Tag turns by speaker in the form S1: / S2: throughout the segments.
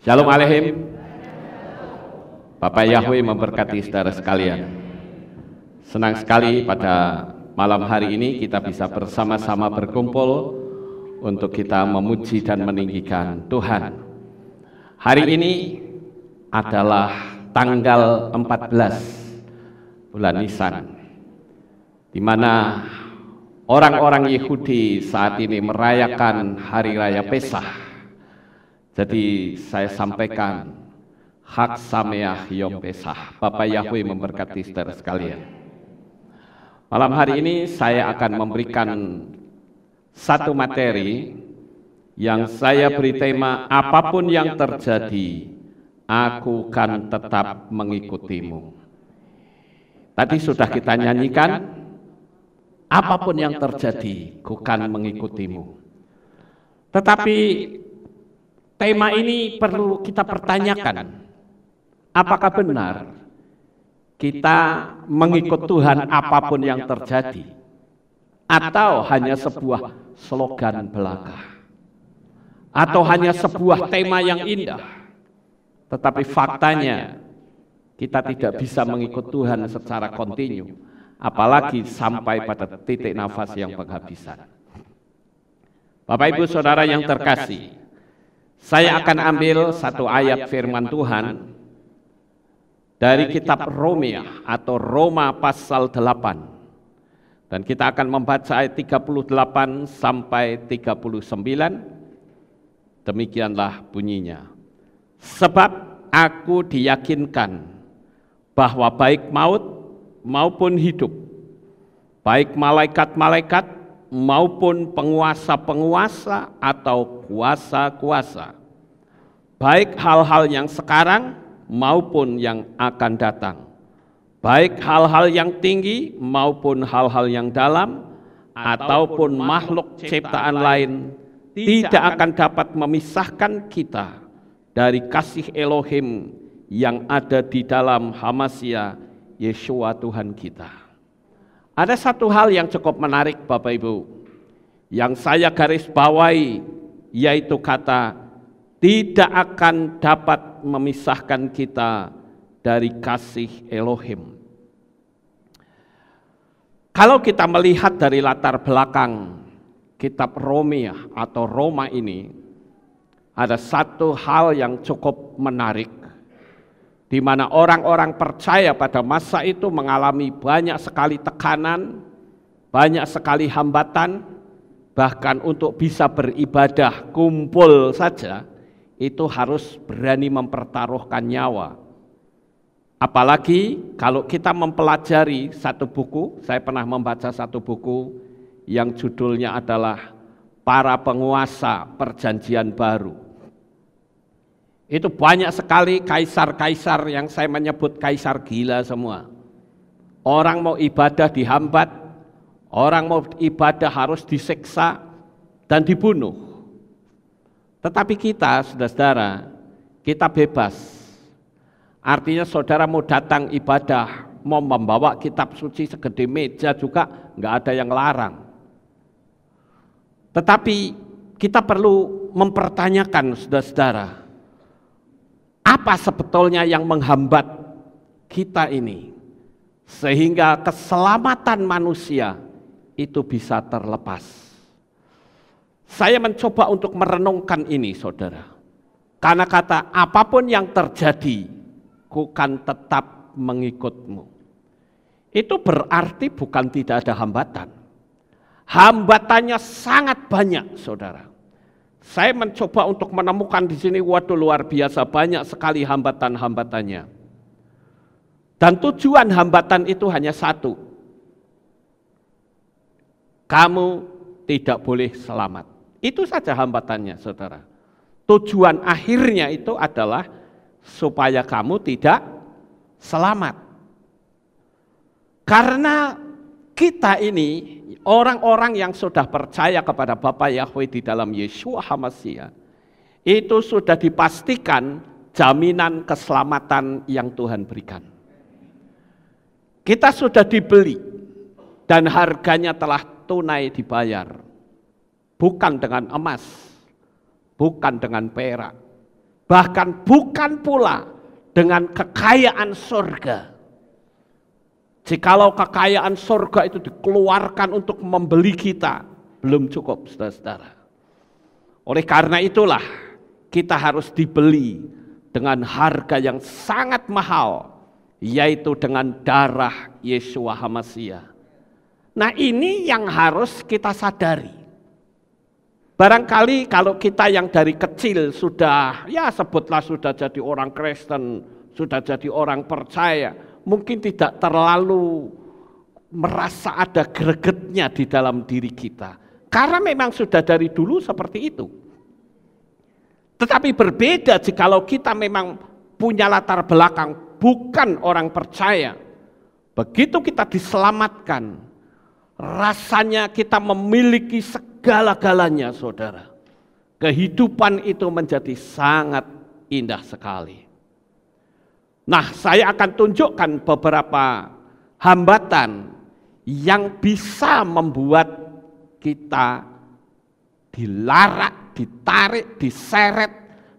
S1: Shalom Aleihim. Bapak Yahweh memberkati saudara sekalian. Senang sekali pada malam hari ini kita bisa bersama-sama berkumpul untuk kita memuji dan meninggikan Tuhan. Hari ini adalah tanggal 14 bulan Nisan, di mana orang-orang Yahudi saat ini merayakan hari raya Pesah. Jadi saya sampaikan Hak Sameach Yom Pesach. Bapak Yahweh memberkati saudara sekalian. Malam hari ini saya akan memberikan satu materi yang saya beri tema, apapun yang terjadi, aku kan tetap mengikutimu. Tadi sudah kita nyanyikan, apapun yang terjadi, ku kan mengikutimu. Tetapi tema ini perlu kita pertanyakan. Apakah benar kita mengikut Tuhan apapun yang terjadi, atau hanya sebuah slogan belaka, atau hanya sebuah tema yang indah, tetapi faktanya kita tidak bisa mengikut Tuhan secara kontinu, apalagi sampai pada titik nafas yang penghabisan. Bapak Ibu Saudara yang terkasih, saya akan ambil satu ayat firman Tuhan dari kitab Roma atau Roma pasal 8. Dan kita akan membaca ayat 38 sampai 39. Demikianlah bunyinya. Sebab aku diyakinkan bahwa baik maut maupun hidup, baik malaikat-malaikat maupun penguasa-penguasa atau kuasa-kuasa, baik hal-hal yang sekarang maupun yang akan datang, baik hal-hal yang tinggi maupun hal-hal yang dalam, ataupun makhluk ciptaan lain, tidak akan dapat memisahkan kita dari kasih Elohim yang ada di dalam Hamasya Yeshua Tuhan kita. Ada satu hal yang cukup menarik Bapak Ibu, yang saya garis bawahi, yaitu kata tidak akan dapat memisahkan kita dari kasih Elohim. Kalau kita melihat dari latar belakang kitab Roma atau Roma ini, ada satu hal yang cukup menarik, di mana orang-orang percaya pada masa itu mengalami banyak sekali tekanan, banyak sekali hambatan, bahkan untuk bisa beribadah kumpul saja, itu harus berani mempertaruhkan nyawa. Apalagi kalau kita mempelajari satu buku, saya pernah membaca satu buku yang judulnya adalah Para Penguasa Perjanjian Baru. Itu banyak sekali kaisar-kaisar yang saya menyebut kaisar gila semua. Orang mau ibadah dihambat, orang mau ibadah harus disiksa dan dibunuh. Tetapi kita, saudara-saudara, kita bebas. Artinya saudara mau datang ibadah, mau membawa kitab suci segede meja juga nggak ada yang larang. Tetapi kita perlu mempertanyakan, saudara-saudara, apa sebetulnya yang menghambat kita ini, sehingga keselamatan manusia itu bisa terlepas. Saya mencoba untuk merenungkan ini, saudara. Karena kata apapun yang terjadi, ku kan tetap mengikutmu. Itu berarti bukan tidak ada hambatan. Hambatannya sangat banyak, saudara. Saya mencoba untuk menemukan di sini, waduh luar biasa banyak sekali hambatan-hambatannya. Dan tujuan hambatan itu hanya satu. Kamu tidak boleh selamat. Itu saja hambatannya, saudara. Tujuan akhirnya itu adalah supaya kamu tidak selamat. Karena kita ini, orang-orang yang sudah percaya kepada Bapa Yahweh di dalam Yeshua Hamasya, itu sudah dipastikan jaminan keselamatan yang Tuhan berikan. Kita sudah dibeli dan harganya telah tunai dibayar. Bukan dengan emas, bukan dengan perak, bahkan bukan pula dengan kekayaan surga. Jikalau kekayaan surga itu dikeluarkan untuk membeli kita, belum cukup, saudara-saudara. Oleh karena itulah kita harus dibeli dengan harga yang sangat mahal, yaitu dengan darah Yeshua HaMashiach. Nah, ini yang harus kita sadari. Barangkali kalau kita yang dari kecil sudah, ya sebutlah sudah jadi orang Kristen, sudah jadi orang percaya, mungkin tidak terlalu merasa ada gregetnya di dalam diri kita. Karena memang sudah dari dulu seperti itu. Tetapi berbeda jikalau kita memang punya latar belakang bukan orang percaya. Begitu kita diselamatkan, rasanya kita memiliki segala-galanya, saudara. Kehidupan itu menjadi sangat indah sekali. Nah, saya akan tunjukkan beberapa hambatan yang bisa membuat kita dilarak, ditarik, diseret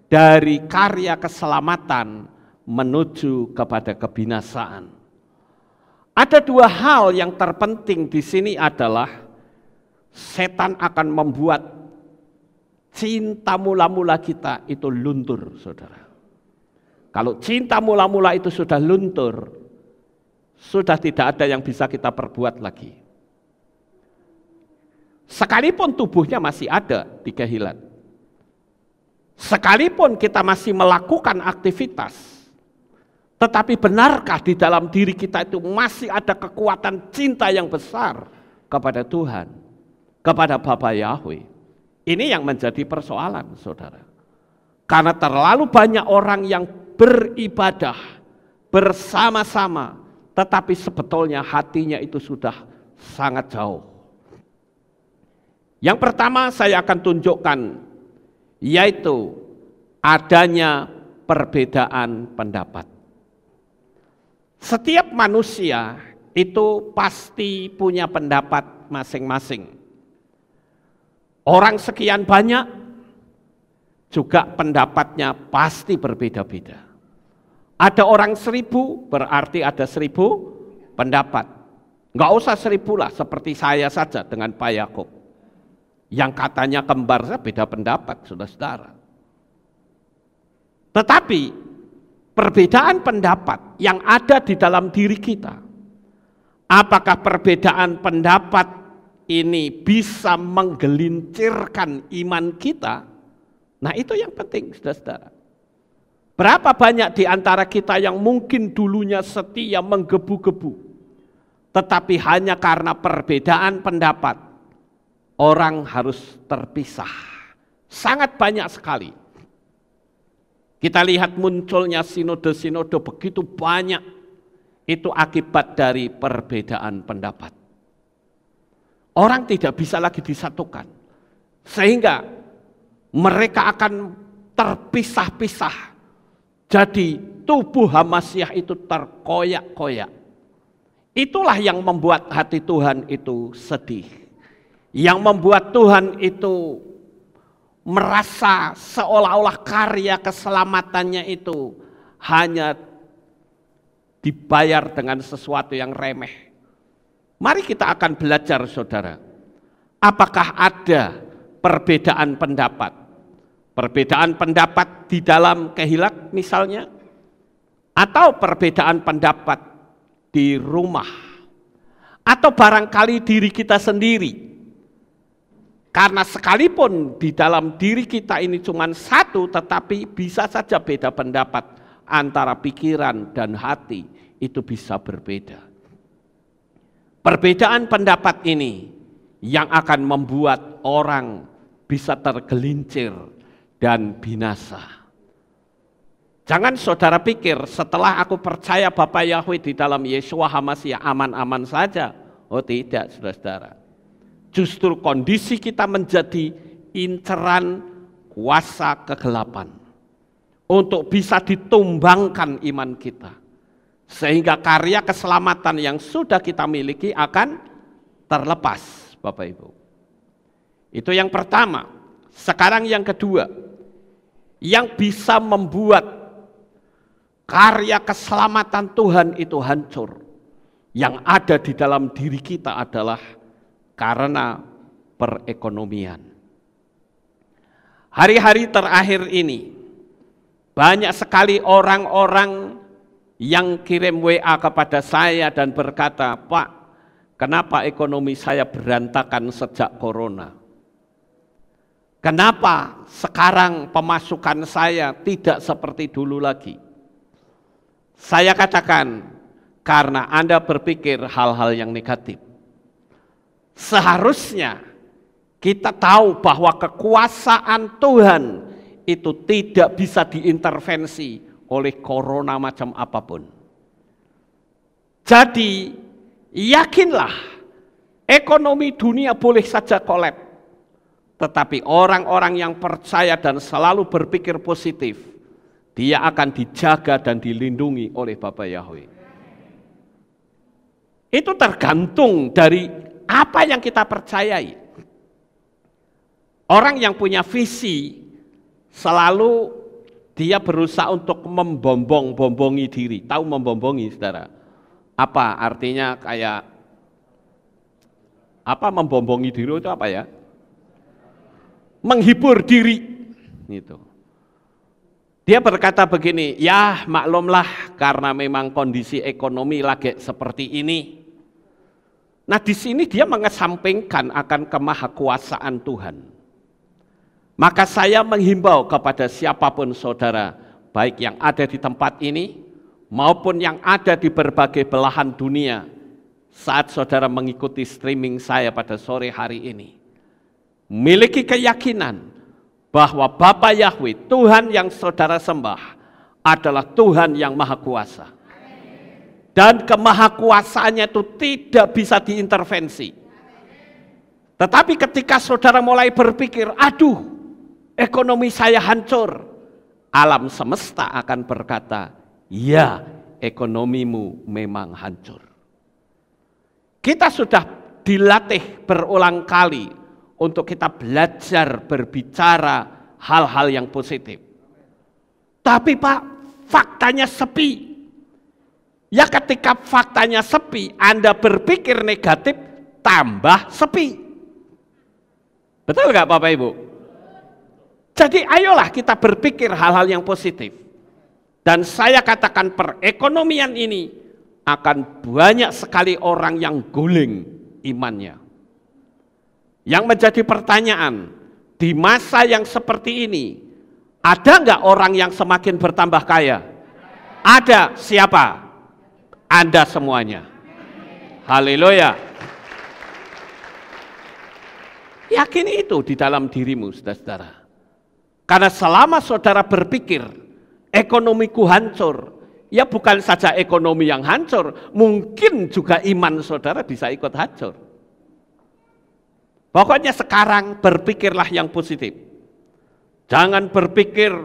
S1: dari karya keselamatan menuju kepada kebinasaan. Ada dua hal yang terpenting di sini adalah setan akan membuat cinta mula-mula kita itu luntur, saudara. Kalau cinta mula-mula itu sudah luntur, sudah tidak ada yang bisa kita perbuat lagi. Sekalipun tubuhnya masih ada di kehilat, sekalipun kita masih melakukan aktivitas, tetapi benarkah di dalam diri kita itu masih ada kekuatan cinta yang besar kepada Tuhan, kepada Bapa Yahweh? Ini yang menjadi persoalan, saudara. Karena terlalu banyak orang yang beribadah bersama-sama, tetapi sebetulnya hatinya itu sudah sangat jauh. Yang pertama saya akan tunjukkan, yaitu adanya perbedaan pendapat. Setiap manusia itu pasti punya pendapat masing-masing. Orang sekian banyak juga pendapatnya pasti berbeda-beda. Ada orang 1000 berarti ada 1000 pendapat. Enggak usah 1000 lah, seperti saya saja dengan Pak Yakub. Yang katanya kembar saya beda pendapat, saudara-saudara. Tetapi perbedaan pendapat yang ada di dalam diri kita, apakah perbedaan pendapat ini bisa menggelincirkan iman kita? Nah, itu yang penting, saudara-saudara. Berapa banyak di antara kita yang mungkin dulunya setia menggebu-gebu, tetapi hanya karena perbedaan pendapat orang harus terpisah. Sangat banyak sekali. Kita lihat munculnya sinode-sinode begitu banyak, itu akibat dari perbedaan pendapat. Orang tidak bisa lagi disatukan, sehingga mereka akan terpisah-pisah. Jadi tubuh HaMashiach itu terkoyak-koyak. Itulah yang membuat hati Tuhan itu sedih. Yang membuat Tuhan itu merasa seolah-olah karya keselamatannya itu hanya dibayar dengan sesuatu yang remeh. Mari kita akan belajar, saudara. Apakah ada perbedaan pendapat? Perbedaan pendapat di dalam kehilat misalnya, atau perbedaan pendapat di rumah, atau barangkali diri kita sendiri. Karena sekalipun di dalam diri kita ini cuma satu, tetapi bisa saja beda pendapat antara pikiran dan hati, itu bisa berbeda. Perbedaan pendapat ini yang akan membuat orang bisa tergelincir dan binasa. Jangan saudara pikir setelah aku percaya Bapa Yahweh di dalam Yeshua HaMashiach aman-aman saja. Oh tidak, saudara-saudara. Justru kondisi kita menjadi inceran kuasa kegelapan untuk bisa ditumbangkan iman kita, sehingga karya keselamatan yang sudah kita miliki akan terlepas, Bapak Ibu. Itu yang pertama. Sekarang yang kedua, yang bisa membuat karya keselamatan Tuhan itu hancur. Yang ada di dalam diri kita adalah karena perekonomian. Hari-hari terakhir ini, banyak sekali orang-orang yang kirim WA kepada saya dan berkata, "Pak, kenapa ekonomi saya berantakan sejak corona? Kenapa sekarang pemasukan saya tidak seperti dulu lagi?" Saya katakan, karena Anda berpikir hal-hal yang negatif. Seharusnya kita tahu bahwa kekuasaan Tuhan itu tidak bisa diintervensi oleh corona macam apapun. Jadi, yakinlah ekonomi dunia boleh saja kolab. Tetapi orang-orang yang percaya dan selalu berpikir positif, dia akan dijaga dan dilindungi oleh Bapa Yahweh. Itu tergantung dari apa yang kita percayai. Orang yang punya visi selalu dia berusaha untuk membombong-bombongi diri. Tahu membombongi, saudara? Apa artinya kayak apa membombongi diri itu apa ya? Menghibur diri. Gitu. Dia berkata begini, ya maklumlah karena memang kondisi ekonomi lagi seperti ini. Nah di sini dia mengesampingkan akan kemahakuasaan Tuhan. Maka saya menghimbau kepada siapapun saudara, baik yang ada di tempat ini, maupun yang ada di berbagai belahan dunia, saat saudara mengikuti streaming saya pada sore hari ini, miliki keyakinan bahwa Bapa Yahweh, Tuhan yang saudara sembah, adalah Tuhan yang Maha Kuasa. Dan kemahakuasaannya itu tidak bisa diintervensi. Tetapi ketika saudara mulai berpikir, aduh, ekonomi saya hancur, alam semesta akan berkata, ya, ekonomimu memang hancur. Kita sudah dilatih berulang kali untuk kita belajar berbicara hal-hal yang positif. Tapi Pak, faktanya sepi. Ya ketika faktanya sepi, Anda berpikir negatif, tambah sepi. Betul nggak Bapak Ibu? Jadi ayolah kita berpikir hal-hal yang positif. Dan saya katakan perekonomian ini akan banyak sekali orang yang guling imannya. Yang menjadi pertanyaan, di masa yang seperti ini, ada nggak orang yang semakin bertambah kaya? Ada. Siapa? Anda semuanya. Haleluya. Yakin itu di dalam dirimu, saudara-saudara. Karena selama saudara berpikir, ekonomiku hancur, ya bukan saja ekonomi yang hancur, mungkin juga iman saudara bisa ikut hancur. Pokoknya sekarang berpikirlah yang positif. Jangan berpikir,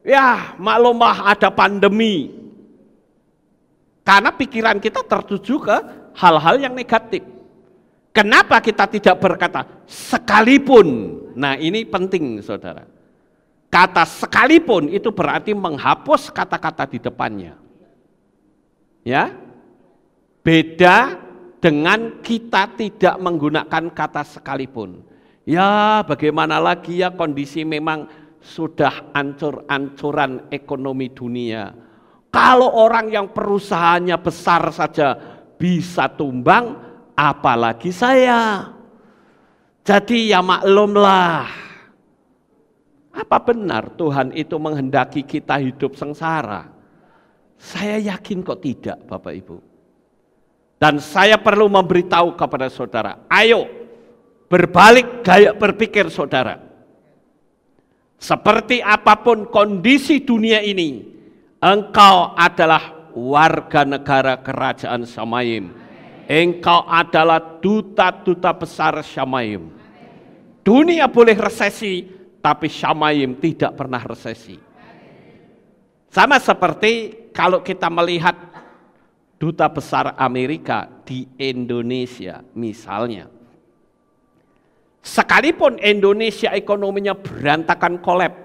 S1: ya maklumlah ada pandemi. Karena pikiran kita tertuju ke hal-hal yang negatif. Kenapa kita tidak berkata sekalipun? Nah ini penting saudara. Kata sekalipun itu berarti menghapus kata-kata di depannya. Ya, beda dengan kita tidak menggunakan kata sekalipun. Ya bagaimana lagi ya kondisi memang sudah ancur-ancuran ekonomi dunia. Kalau orang yang perusahaannya besar saja bisa tumbang, apalagi saya. Jadi ya maklumlah. Apa benar Tuhan itu menghendaki kita hidup sengsara? Saya yakin kok tidak Bapak Ibu. Dan saya perlu memberitahu kepada saudara, ayo berbalik gaya berpikir saudara. Seperti apapun kondisi dunia ini, engkau adalah warga negara kerajaan Shamayim. Engkau adalah duta-duta besar Shamayim. Dunia boleh resesi, tapi Shamayim tidak pernah resesi. Sama seperti kalau kita melihat duta besar Amerika di Indonesia misalnya. Sekalipun Indonesia ekonominya berantakan kolab,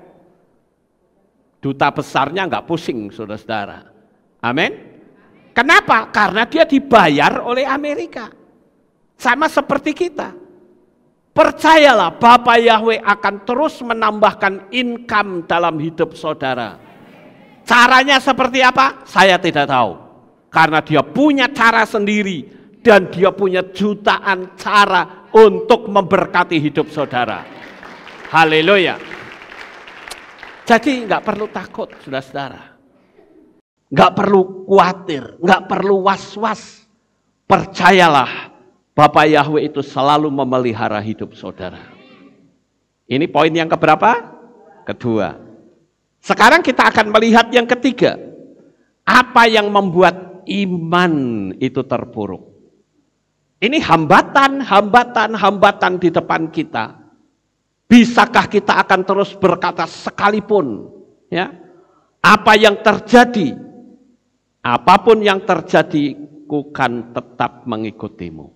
S1: Duta besarnya nggak pusing, saudara-saudara. Amin. Kenapa? Karena dia dibayar oleh Amerika. Sama seperti kita. Percayalah, Bapa Yahweh akan terus menambahkan income dalam hidup saudara. Caranya seperti apa? Saya tidak tahu. Karena dia punya cara sendiri dan dia punya jutaan cara untuk memberkati hidup saudara. Haleluya. Jadi nggak perlu takut, saudara-saudara. Nggak perlu khawatir, nggak perlu was-was. Percayalah, Bapa Yahweh itu selalu memelihara hidup saudara. Ini poin yang keberapa? Kedua. Sekarang kita akan melihat yang ketiga. Apa yang membuat iman itu terpuruk? Ini hambatan di depan kita. Bisakah kita akan terus berkata sekalipun, ya, apa yang terjadi, apapun yang terjadi, ku kan tetap mengikutimu.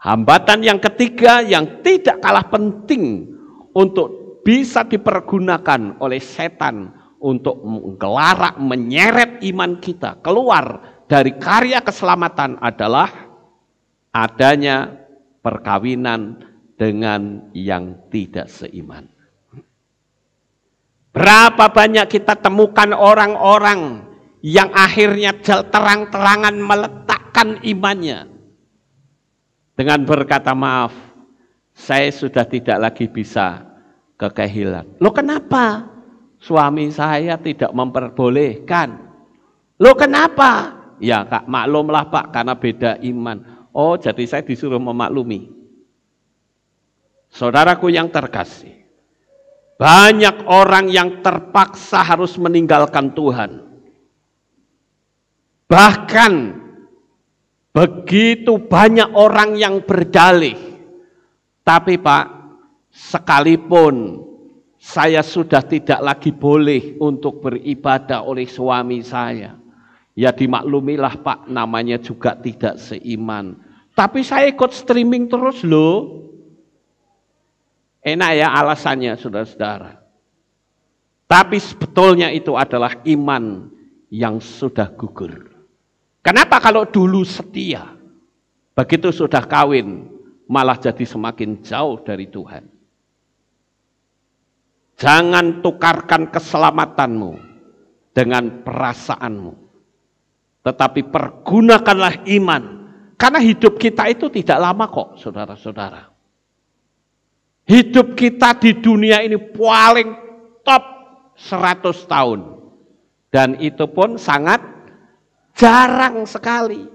S1: Hambatan yang ketiga yang tidak kalah penting untuk bisa dipergunakan oleh setan untuk menggelarak, menyeret iman kita keluar dari karya keselamatan adalah adanya perkawinan dengan yang tidak seiman. Berapa banyak kita temukan orang-orang yang akhirnya terang-terangan meletakkan imannya dengan berkata, maaf, saya sudah tidak lagi bisa kekehilan. Loh kenapa? Suami saya tidak memperbolehkan. Loh kenapa? Ya Kak, maklumlah Pak, karena beda iman. Oh, jadi saya disuruh memaklumi. Saudaraku yang terkasih, banyak orang yang terpaksa harus meninggalkan Tuhan. Bahkan begitu banyak orang yang berdalih. Tapi Pak, sekalipun saya sudah tidak lagi boleh untuk beribadah oleh suami saya, ya dimaklumilah Pak, namanya juga tidak seiman. Tapi saya ikut streaming terus loh. Enak ya alasannya, saudara-saudara. Tapi sebetulnya itu adalah iman yang sudah gugur. Kenapa kalau dulu setia, begitu sudah kawin, malah jadi semakin jauh dari Tuhan. Jangan tukarkan keselamatanmu dengan perasaanmu. Tetapi pergunakanlah iman. Karena hidup kita itu tidak lama kok, saudara-saudara. Hidup kita di dunia ini paling top 100 tahun. Dan itu pun sangat jarang sekali.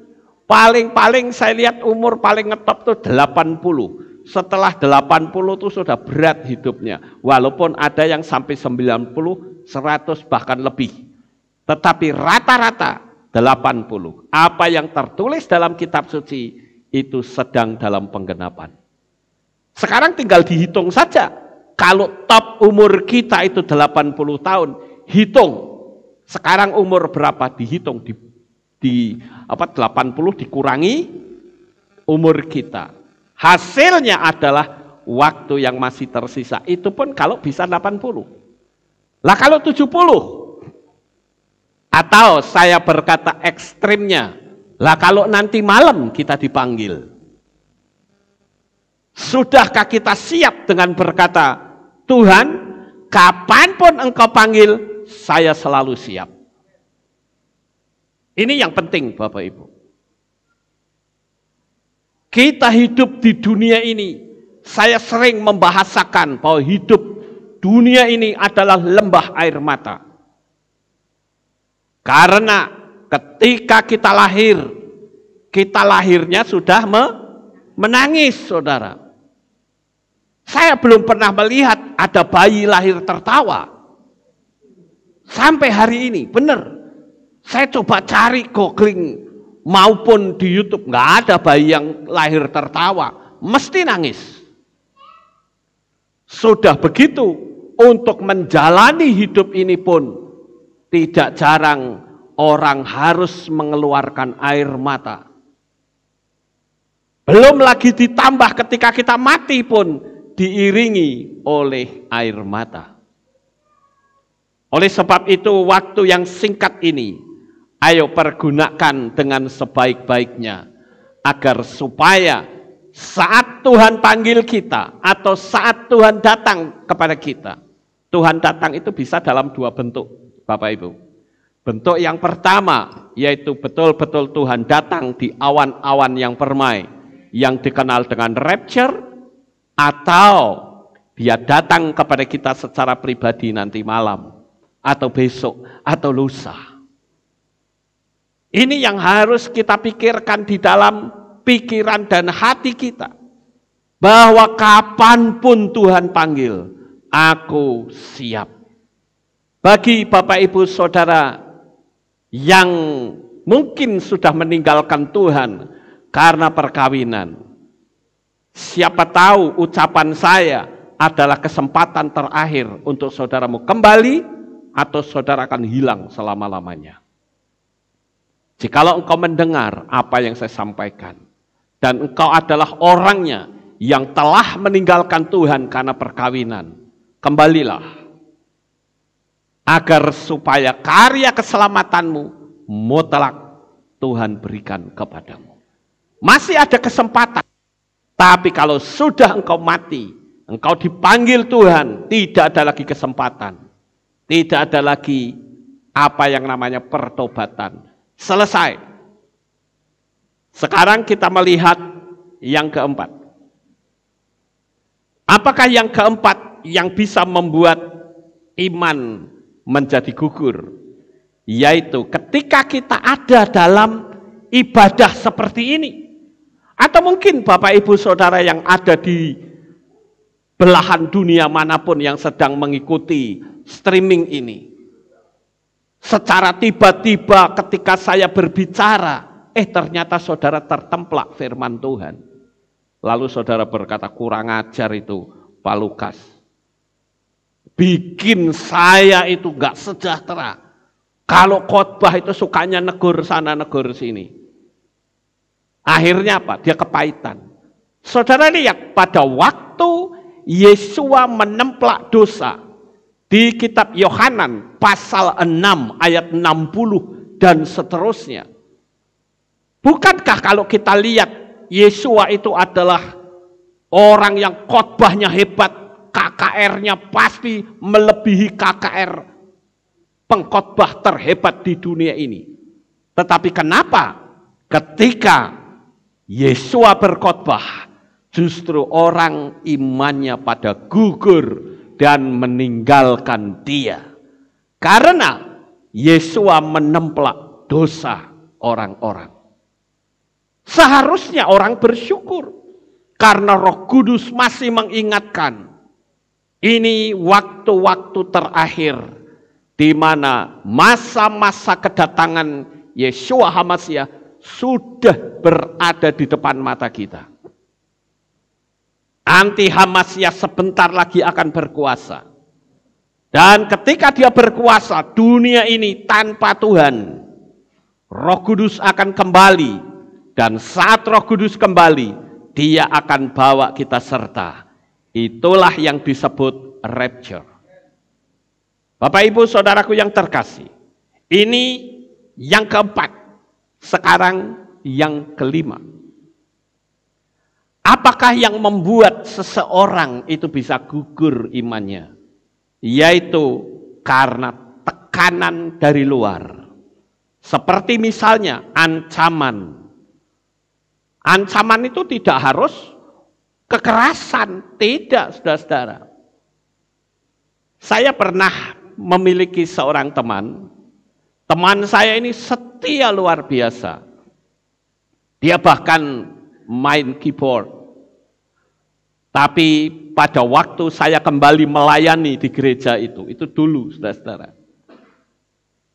S1: Paling-paling saya lihat umur paling ngetop tuh 80. Setelah 80 tuh sudah berat hidupnya. Walaupun ada yang sampai 90, 100 bahkan lebih. Tetapi rata-rata 80. Apa yang tertulis dalam kitab suci itu sedang dalam penggenapan. Sekarang tinggal dihitung saja. Kalau top umur kita itu 80 tahun, hitung. Sekarang umur berapa? Dihitung di 80 dikurangi umur kita. Hasilnya adalah waktu yang masih tersisa. Itu pun kalau bisa 80. Lah kalau 70. Atau saya berkata ekstrimnya. Lah kalau nanti malam kita dipanggil. Sudahkah kita siap dengan berkata, Tuhan, kapanpun engkau panggil, saya selalu siap. Ini yang penting Bapak Ibu. Kita hidup di dunia ini, saya sering membahasakan bahwa hidup dunia ini adalah lembah air mata. Karena ketika kita lahirnya sudah menangis, saudara. Saya belum pernah melihat ada bayi lahir tertawa. Sampai hari ini, benar. Saya coba cari googling maupun di YouTube, nggak ada bayi yang lahir tertawa, mesti nangis. Sudah begitu, untuk menjalani hidup ini pun tidak jarang orang harus mengeluarkan air mata. Belum lagi ditambah ketika kita mati pun diiringi oleh air mata. Oleh sebab itu, waktu yang singkat ini, ayo pergunakan dengan sebaik-baiknya, agar supaya saat Tuhan panggil kita, atau saat Tuhan datang kepada kita, Tuhan datang itu bisa dalam dua bentuk, Bapak Ibu. Bentuk yang pertama, yaitu betul-betul Tuhan datang di awan-awan yang permai, yang dikenal dengan rapture, atau dia datang kepada kita secara pribadi nanti malam, atau besok, atau lusa. Ini yang harus kita pikirkan di dalam pikiran dan hati kita. Bahwa kapanpun Tuhan panggil, aku siap. Bagi Bapak Ibu Saudara yang mungkin sudah meninggalkan Tuhan karena perkawinan, siapa tahu ucapan saya adalah kesempatan terakhir untuk saudaramu kembali, atau saudara akan hilang selama-lamanya. Jikalau engkau mendengar apa yang saya sampaikan, dan engkau adalah orangnya yang telah meninggalkan Tuhan karena perkawinan, kembalilah, agar supaya karya keselamatanmu mutlak Tuhan berikan kepadamu. Masih ada kesempatan, tapi kalau sudah engkau mati, engkau dipanggil Tuhan, tidak ada lagi kesempatan. Tidak ada lagi apa yang namanya pertobatan. Selesai. Sekarang kita melihat yang keempat. Apakah yang keempat yang bisa membuat iman menjadi gugur? Yaitu ketika kita ada dalam ibadah seperti ini. Atau mungkin Bapak Ibu Saudara yang ada di belahan dunia manapun yang sedang mengikuti streaming ini. Secara tiba-tiba ketika saya berbicara, ternyata saudara tertemplak firman Tuhan. Lalu saudara berkata, kurang ajar itu Pak Lukas. Bikin saya itu gak sejahtera. Kalau khotbah itu sukanya negur sana, negur sini. Akhirnya apa? Dia kepahitan. Saudara lihat pada waktu Yesua menemplak dosa, di kitab Yohanan pasal 6 ayat 60 dan seterusnya. Bukankah kalau kita lihat Yesua itu adalah orang yang khotbahnya hebat, KKR-nya pasti melebihi KKR pengkhotbah terhebat di dunia ini. Tetapi kenapa ketika Yesua berkhotbah justru orang imannya pada gugur dan meninggalkan dia? Karena Yesua menemplak dosa orang-orang. Seharusnya orang bersyukur karena Roh Kudus masih mengingatkan. Ini waktu-waktu terakhir di mana masa-masa kedatangan Yeshua HaMasyiah sudah berada di depan mata kita. Anti Hamasyiah sebentar lagi akan berkuasa. Dan ketika dia berkuasa, dunia ini tanpa Tuhan, Roh Kudus akan kembali. Dan saat Roh Kudus kembali, dia akan bawa kita serta. Itulah yang disebut rapture. Bapak Ibu Saudaraku yang terkasih, ini yang keempat. Sekarang yang kelima. Apakah yang membuat seseorang itu bisa gugur imannya? Yaitu karena tekanan dari luar. Seperti misalnya ancaman. Ancaman itu tidak harus kekerasan, tidak, saudara-saudara. Saya pernah memiliki seorang teman. Teman saya ini setia luar biasa. Dia bahkan main keyboard. Tapi pada waktu saya kembali melayani di gereja itu dulu, saudara-saudara.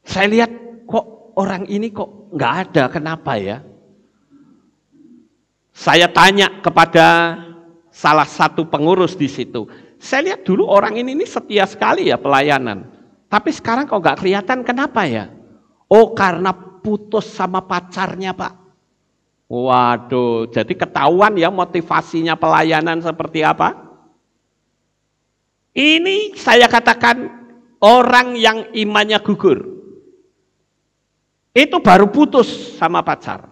S1: Saya lihat kok orang ini kok nggak ada, kenapa ya? Saya tanya kepada salah satu pengurus di situ. Saya lihat dulu orang ini setia sekali ya pelayanan. Tapi sekarang kok nggak kelihatan, kenapa ya? Oh, karena putus sama pacarnya, Pak. Waduh, jadi ketahuan ya motivasinya pelayanan seperti apa? Ini saya katakan orang yang imannya gugur. Itu baru putus sama pacar.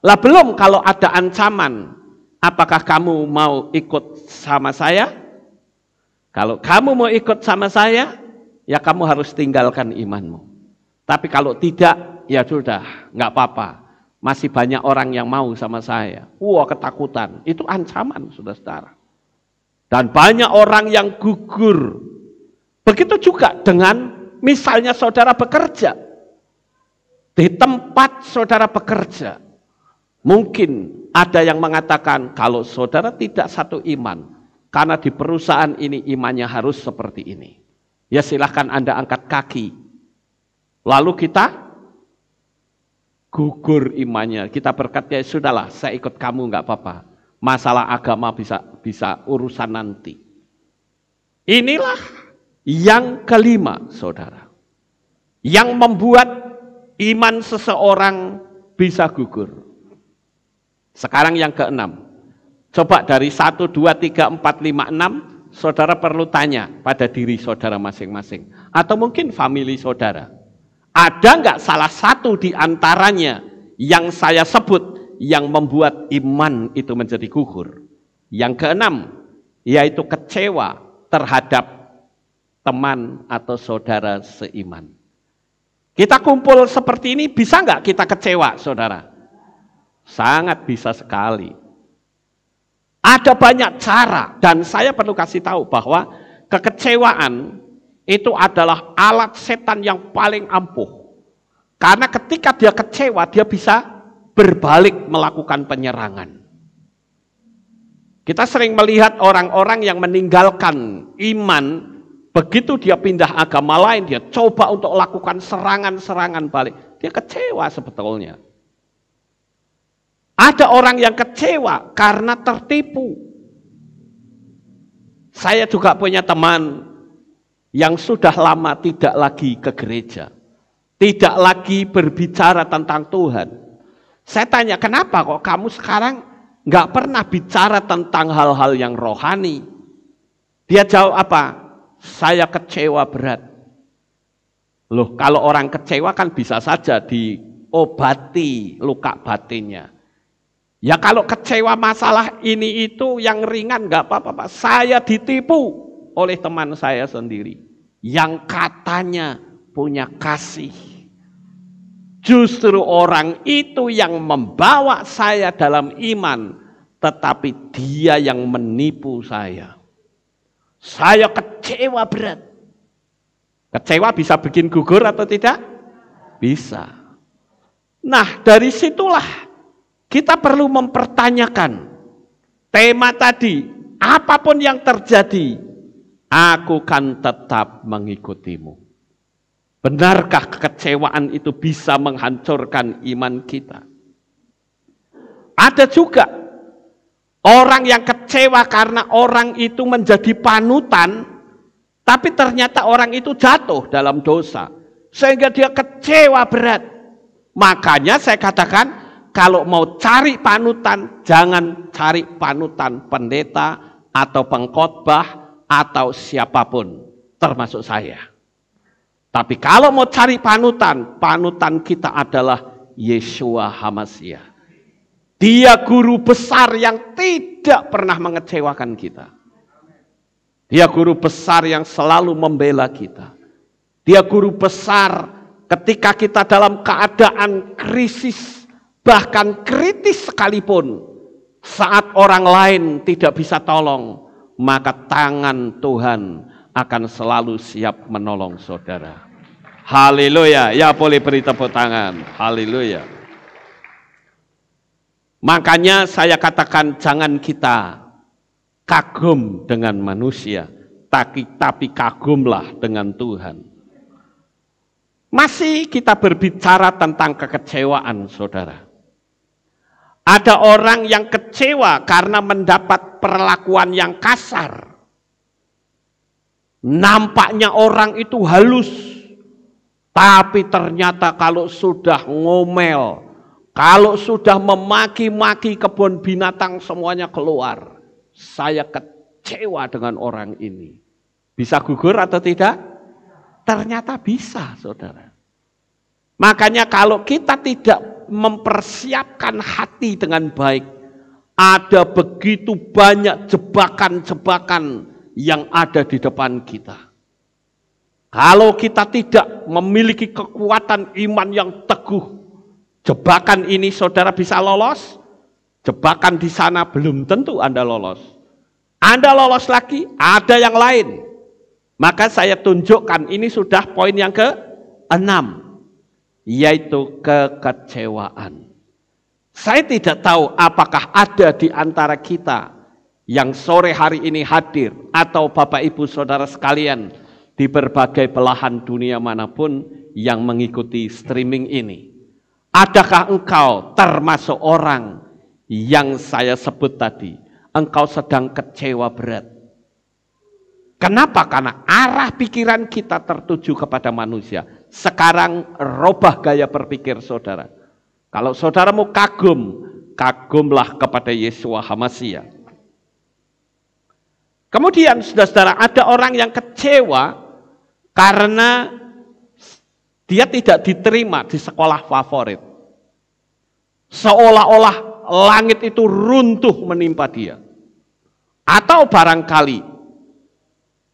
S1: Lah belum kalau ada ancaman, apakah kamu mau ikut sama saya? Kalau kamu mau ikut sama saya, ya kamu harus tinggalkan imanmu. Tapi kalau tidak, ya sudah, nggak apa-apa. Masih banyak orang yang mau sama saya. Wah, ketakutan. Itu ancaman, saudara-saudara. Dan banyak orang yang gugur. Begitu juga dengan misalnya saudara bekerja. Di tempat saudara bekerja. Mungkin ada yang mengatakan kalau saudara tidak satu iman. Karena di perusahaan ini imannya harus seperti ini. Ya silahkan Anda angkat kaki. Lalu kita gugur imannya. Kita berkata, ya sudahlah, saya ikut kamu, nggak apa-apa. Masalah agama bisa urusan nanti. Inilah yang kelima, saudara. Yang membuat iman seseorang bisa gugur. Sekarang yang keenam. Coba dari 1, 2, 3, 4, 5, 6, saudara perlu tanya pada diri saudara masing-masing. Atau mungkin famili saudara. Ada nggak salah satu di antaranya yang saya sebut yang membuat iman itu menjadi gugur? Yang keenam, yaitu kecewa terhadap teman atau saudara seiman. Kita kumpul seperti ini, bisa nggak kita kecewa, saudara? Sangat bisa sekali. Ada banyak cara, dan saya perlu kasih tahu bahwa kekecewaan itu adalah alat setan yang paling ampuh. Karena ketika dia kecewa, dia bisa berbalik melakukan penyerangan. Kita sering melihat orang-orang yang meninggalkan iman, begitu dia pindah agama lain, dia coba untuk lakukan serangan-serangan balik. Dia kecewa sebetulnya. Ada orang yang kecewa karena tertipu. Saya juga punya teman yang sudah lama tidak lagi ke gereja, tidak lagi berbicara tentang Tuhan. Saya tanya, kenapa kok kamu sekarang nggak pernah bicara tentang hal-hal yang rohani? Dia jawab apa? Saya kecewa berat. Loh, kalau orang kecewa kan bisa saja diobati luka batinnya. Ya kalau kecewa masalah ini itu yang ringan nggak apa-apa. Saya ditipu oleh teman saya sendiri yang katanya punya kasih. Justru orang itu yang membawa saya dalam iman, tetapi dia yang menipu saya. Saya kecewa berat. Kecewa bisa bikin gugur atau tidak? Bisa. Nah, dari situlah kita perlu mempertanyakan tema tadi, apapun yang terjadi, aku kan tetap mengikutimu. Benarkah kekecewaan itu bisa menghancurkan iman kita? Ada juga orang yang kecewa karena orang itu menjadi panutan, tapi ternyata orang itu jatuh dalam dosa, sehingga dia kecewa berat. Makanya saya katakan, kalau mau cari panutan, jangan cari panutan pendeta atau pengkhotbah atau siapapun, termasuk saya. Tapi kalau mau cari panutan, panutan kita adalah Yeshua HaMashiach. Dia guru besar yang tidak pernah mengecewakan kita. Dia guru besar yang selalu membela kita. Dia guru besar ketika kita dalam keadaan krisis, bahkan kritis sekalipun, saat orang lain tidak bisa tolong, maka tangan Tuhan akan selalu siap menolong saudara. Haleluya, ya boleh beri tepuk tangan. Haleluya. Makanya saya katakan jangan kita kagum dengan manusia, tapi kagumlah dengan Tuhan. Masih kita berbicara tentang kekecewaan, saudara. Ada orang yang kecewa karena mendapat perlakuan yang kasar. Nampaknya orang itu halus, tapi ternyata kalau sudah ngomel, kalau sudah memaki-maki kebun binatang semuanya keluar. Saya kecewa dengan orang ini. Bisa gugur atau tidak? Ternyata bisa, saudara. Makanya kalau kita tidak mempersiapkan hati dengan baik, ada begitu banyak jebakan-jebakan yang ada di depan kita. Kalau kita tidak memiliki kekuatan iman yang teguh, jebakan ini saudara bisa lolos, jebakan di sana belum tentu Anda lolos. Anda lolos lagi, ada yang lain. Maka saya tunjukkan, ini sudah poin yang ke-6, yaitu kekecewaan. Saya tidak tahu apakah ada di antara kita yang sore hari ini hadir, atau Bapak Ibu Saudara sekalian di berbagai belahan dunia manapun yang mengikuti streaming ini. Adakah engkau termasuk orang yang saya sebut tadi? Engkau sedang kecewa berat. Kenapa? Karena arah pikiran kita tertuju kepada manusia. Sekarang robah gaya berpikir saudara. Kalau saudaramu kagum, kagumlah kepada Yeshua HaMashiach. Kemudian saudara-saudara, ada orang yang kecewa karena dia tidak diterima di sekolah favorit. Seolah-olah langit itu runtuh menimpa dia. Atau barangkali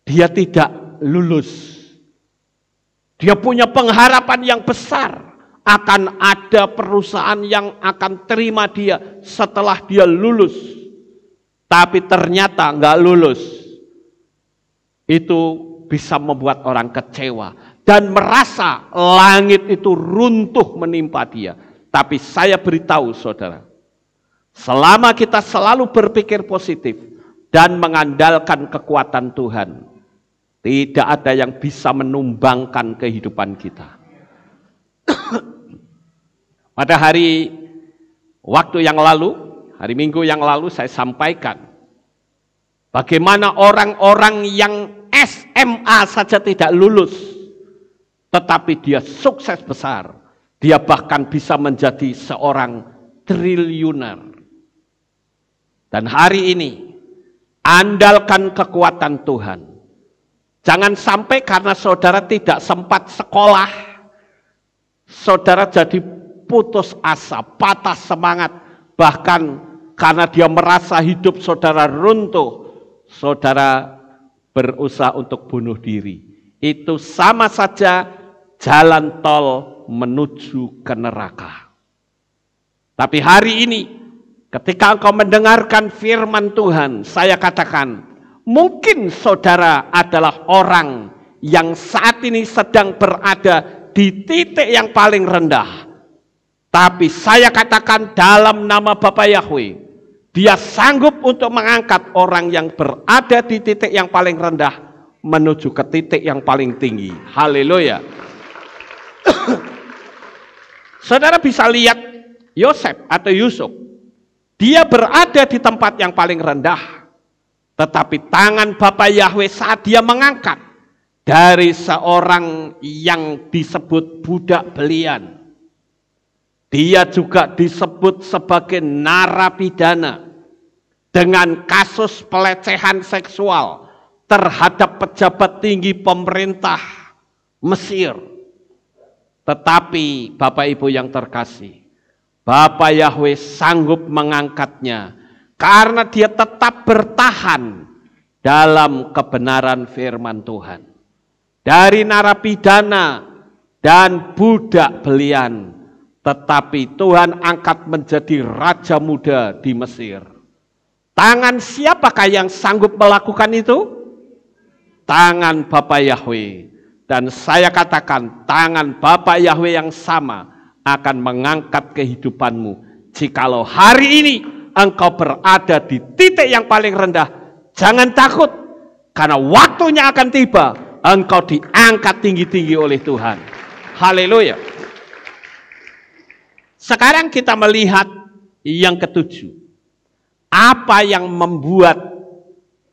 S1: dia tidak lulus. Dia punya pengharapan yang besar akan ada perusahaan yang akan terima dia setelah dia lulus. Tapi ternyata nggak lulus. Itu bisa membuat orang kecewa dan merasa langit itu runtuh menimpa dia. Tapi saya beritahu saudara, selama kita selalu berpikir positif dan mengandalkan kekuatan Tuhan, tidak ada yang bisa menumbangkan kehidupan kita. Pada waktu yang lalu, hari Minggu yang lalu saya sampaikan bagaimana orang-orang yang SMA saja tidak lulus, tetapi dia sukses besar. Dia bahkan bisa menjadi seorang triliuner. Dan hari ini, andalkan kekuatan Tuhan. Jangan sampai karena saudara tidak sempat sekolah, saudara jadi putus asa, patah semangat. Bahkan karena dia merasa hidup saudara runtuh, saudara berusaha untuk bunuh diri. Itu sama saja jalan tol menuju ke neraka. Tapi hari ini, ketika engkau mendengarkan firman Tuhan, saya katakan, mungkin saudara adalah orang yang saat ini sedang berada di titik yang paling rendah. Tapi saya katakan dalam nama Bapa Yahweh, Dia sanggup untuk mengangkat orang yang berada di titik yang paling rendah menuju ke titik yang paling tinggi. Haleluya. Saudara bisa lihat Yosef atau Yusuf. Dia berada di tempat yang paling rendah. Tetapi tangan Bapa Yahweh saat dia mengangkat dari seorang yang disebut budak belian. Dia juga disebut sebagai narapidana dengan kasus pelecehan seksual terhadap pejabat tinggi pemerintah Mesir. Tetapi Bapak Ibu yang terkasih, Bapa Yahweh sanggup mengangkatnya karena dia tetap bertahan dalam kebenaran firman Tuhan. Dari narapidana dan budak belian, tetapi Tuhan angkat menjadi raja muda di Mesir. Tangan siapakah yang sanggup melakukan itu? Tangan Bapa Yahweh. Dan saya katakan tangan Bapa Yahweh yang sama akan mengangkat kehidupanmu. Jikalau hari ini engkau berada di titik yang paling rendah, jangan takut. Karena waktunya akan tiba, engkau diangkat tinggi-tinggi oleh Tuhan. Haleluya. Sekarang kita melihat yang ketujuh. Apa yang membuat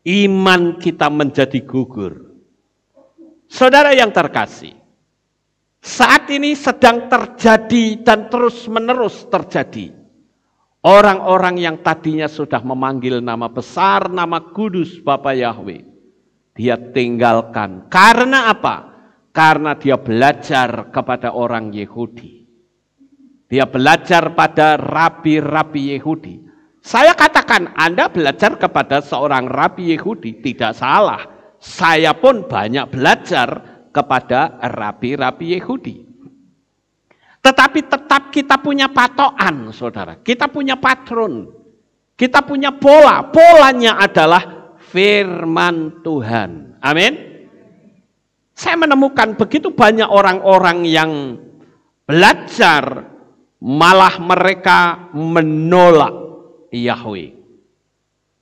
S1: iman kita menjadi gugur? Saudara yang terkasih, saat ini sedang terjadi dan terus-menerus terjadi. Orang-orang yang tadinya sudah memanggil nama besar, nama kudus Bapa Yahweh, dia tinggalkan. Karena apa? Karena dia belajar kepada orang Yahudi. Dia belajar pada rabi-rabi Yahudi. Saya katakan, Anda belajar kepada seorang rabi Yahudi, tidak salah. Saya pun banyak belajar kepada rabi-rabi Yahudi. Tetapi tetap kita punya patokan, saudara. Kita punya patron. Kita punya pola. Polanya adalah firman Tuhan. Amin. Saya menemukan begitu banyak orang-orang yang belajar, malah mereka menolak Yahweh.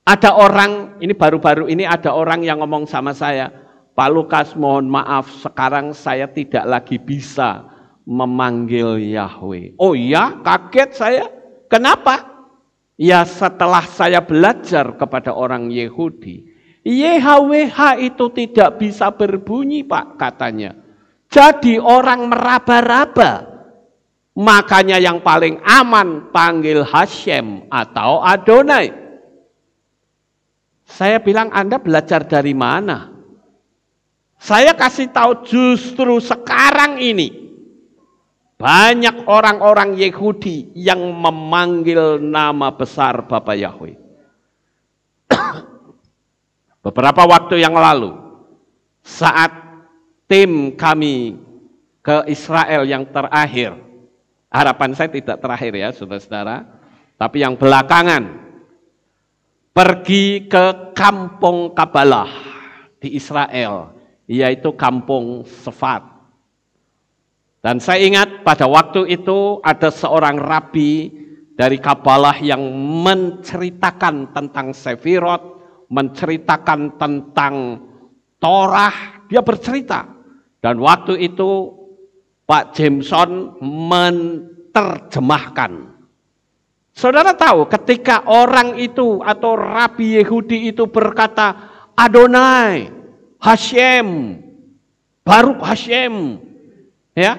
S1: Ada orang, ini baru-baru ini ada orang yang ngomong sama saya, Pak Lukas mohon maaf, sekarang saya tidak lagi bisa memanggil Yahweh. Oh iya, kaget saya. Kenapa? Ya setelah saya belajar kepada orang Yahudi, YHWH itu tidak bisa berbunyi Pak katanya. Jadi orang meraba-raba. Makanya yang paling aman panggil Hashem atau Adonai. Saya bilang Anda belajar dari mana? Saya kasih tahu justru sekarang ini banyak orang-orang Yahudi yang memanggil nama besar Bapa Yahweh. Beberapa waktu yang lalu, saat tim kami ke Israel yang terakhir, harapan saya tidak terakhir ya saudara-saudara, tapi yang belakangan, pergi ke kampung Kabalah di Israel, yaitu kampung Sefat. Dan saya ingat pada waktu itu ada seorang rabi dari Kabalah yang menceritakan tentang Sefirot, menceritakan tentang Torah, dia bercerita. Dan waktu itu Pak Jameson menerjemahkan. Saudara tahu ketika orang itu atau Rabi Yahudi itu berkata Adonai, Hashem, Baruch Hashem, ya.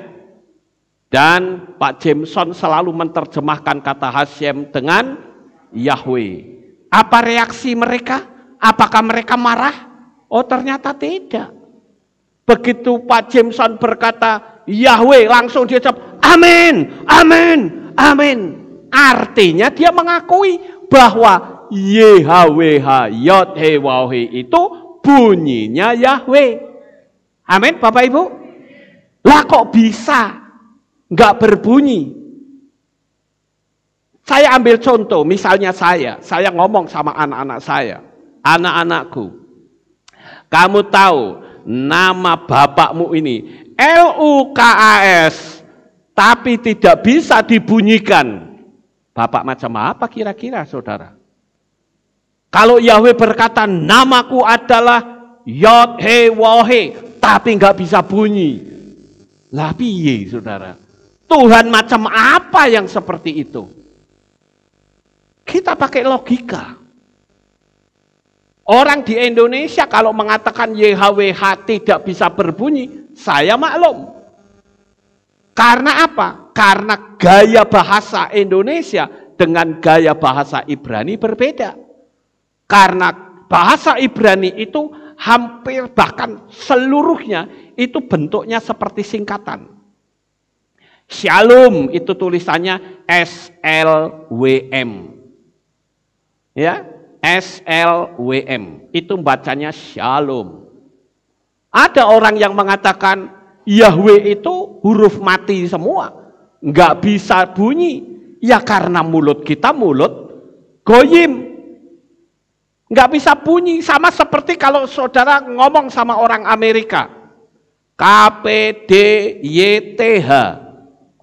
S1: Dan Pak Jameson selalu menerjemahkan kata Hashem dengan Yahweh. Apa reaksi mereka? Apakah mereka marah? Oh ternyata tidak. Begitu Pak Jameson berkata Yahweh, langsung dia jawab amin, amin, amin. Artinya dia mengakui bahwa YHWH Yod-Heh-Waw-Heh itu bunyinya Yahweh. Amin Bapak Ibu. Lah kok bisa nggak berbunyi? Saya ambil contoh, misalnya saya ngomong sama anak-anak saya. Anak-anakku, kamu tahu nama bapakmu ini LUKAS, tapi tidak bisa dibunyikan. Bapak macam apa kira-kira saudara? Kalau Yahweh berkata namaku adalah Yod-Heh-Waw-Heh, tapi nggak bisa bunyi. Lah piye saudara? Tuhan macam apa yang seperti itu? Kita pakai logika. Orang di Indonesia kalau mengatakan YHWH tidak bisa berbunyi, saya maklum. Karena apa? Karena gaya bahasa Indonesia dengan gaya bahasa Ibrani berbeda. Karena bahasa Ibrani itu hampir bahkan seluruhnya itu bentuknya seperti singkatan. Shalom itu tulisannya SLWM. Ya. SLWM, itu bacanya Shalom. Ada orang yang mengatakan Yahweh itu huruf mati semua, nggak bisa bunyi. Ya karena mulut kita mulut goyim, nggak bisa bunyi. Sama seperti kalau saudara ngomong sama orang Amerika, KPDYTH,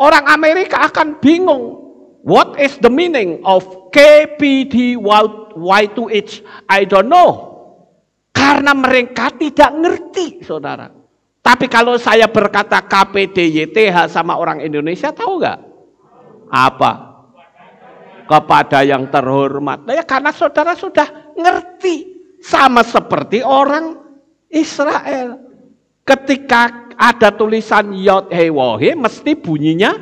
S1: orang Amerika akan bingung. What is the meaning of KPDY2H? I don't know. Karena mereka tidak ngerti, saudara. Tapi kalau saya berkata KPDYTH sama orang Indonesia, tahu nggak? Apa? Kepada yang terhormat. Ya karena saudara sudah ngerti. Sama seperti orang Israel. Ketika ada tulisan Yod-Heh-Waw-Heh, mesti bunyinya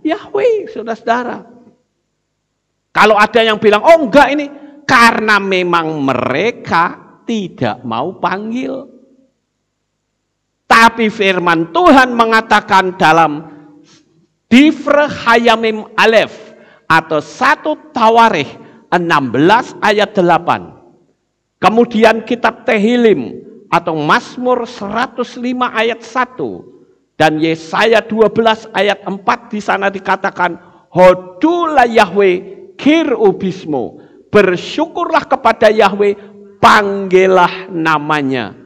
S1: Yahweh, saudara-saudara. Kalau ada yang bilang, oh enggak ini, karena memang mereka tidak mau panggil. Tapi firman Tuhan mengatakan dalam Difre Hayamim Alef atau 1 Tawarikh 16 ayat 8. Kemudian kitab Tehilim atau Mazmur 105 ayat 1 dan Yesaya 12 ayat 4 di sana dikatakan Hodulah Yahweh kirubismo, bersyukurlah kepada Yahweh, panggillah namanya.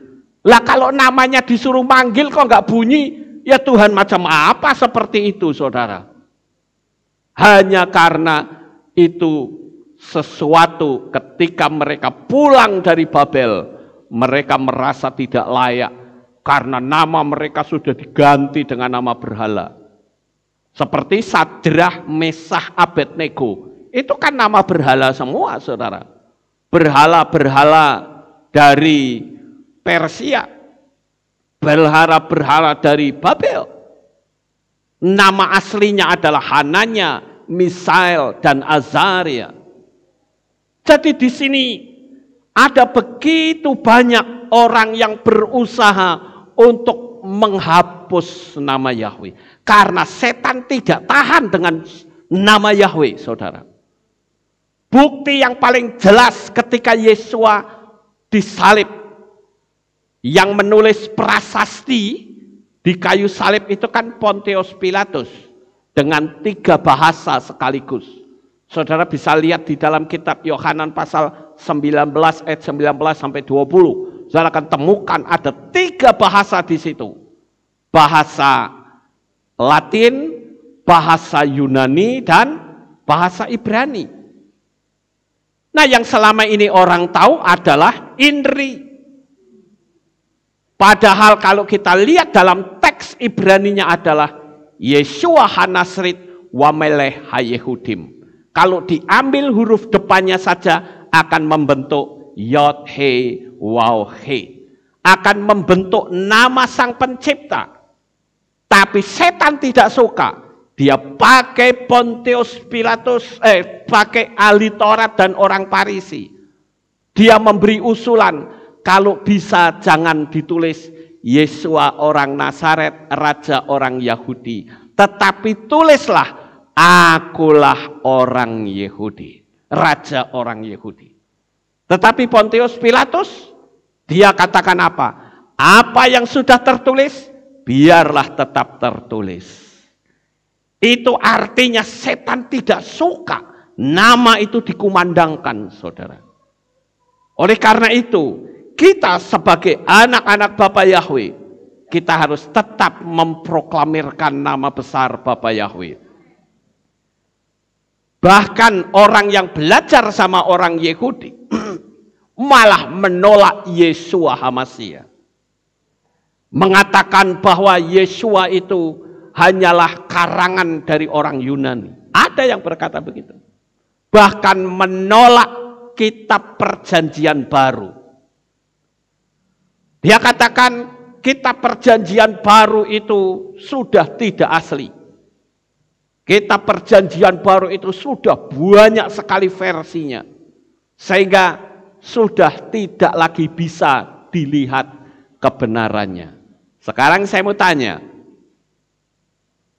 S1: Lah kalau namanya disuruh manggil kok nggak bunyi, ya Tuhan macam apa seperti itu saudara? Hanya karena itu sesuatu ketika mereka pulang dari Babel, mereka merasa tidak layak karena nama mereka sudah diganti dengan nama berhala. Seperti Sadrah, Mesah, Abednego, itu kan nama berhala semua saudara. Berhala-berhala dari Persia, berhala-berhala dari Babel. Nama aslinya adalah Hananya, Misael, dan Azaria. Jadi di sini ada begitu banyak orang yang berusaha untuk menghapus nama Yahweh. Karena setan tidak tahan dengan nama Yahweh, saudara. Bukti yang paling jelas ketika Yesua disalib, yang menulis prasasti di kayu salib itu kan Pontius Pilatus dengan 3 bahasa sekaligus. Saudara bisa lihat di dalam kitab Yohanan pasal 19 ayat 19 sampai 20. Saudara akan temukan ada 3 bahasa di situ. Bahasa Latin, bahasa Yunani, dan bahasa Ibrani. Nah, yang selama ini orang tahu adalah Inri. Padahal kalau kita lihat dalam teks Ibraninya adalah Yeshua Hanasrit wa Melech HaYehudim. Kalau diambil huruf depannya saja akan membentuk Yod He Waw He. Akan membentuk nama Sang Pencipta. Tapi setan tidak suka. Dia pakai Pontius Pilatus, pakai ahli Taurat dan orang Farisi. Dia memberi usulan, kalau bisa jangan ditulis Yesua orang Nazaret, raja orang Yahudi. Tetapi tulislah, akulah orang Yahudi, raja orang Yahudi. Tetapi Pontius Pilatus, dia katakan apa? Apa yang sudah tertulis, biarlah tetap tertulis. Itu artinya setan tidak suka nama itu dikumandangkan, saudara. Oleh karena itu, kita sebagai anak-anak Bapa Yahweh, kita harus tetap memproklamirkan nama besar Bapa Yahweh. Bahkan orang yang belajar sama orang Yahudi malah menolak Yeshua HaMashiach. Mengatakan bahwa Yeshua itu hanyalah karangan dari orang Yunani. Ada yang berkata begitu. Bahkan menolak kitab perjanjian baru. Dia katakan kitab perjanjian baru itu sudah tidak asli. Kitab perjanjian baru itu sudah banyak sekali versinya. Sehingga sudah tidak lagi bisa dilihat kebenarannya. Sekarang saya mau tanya,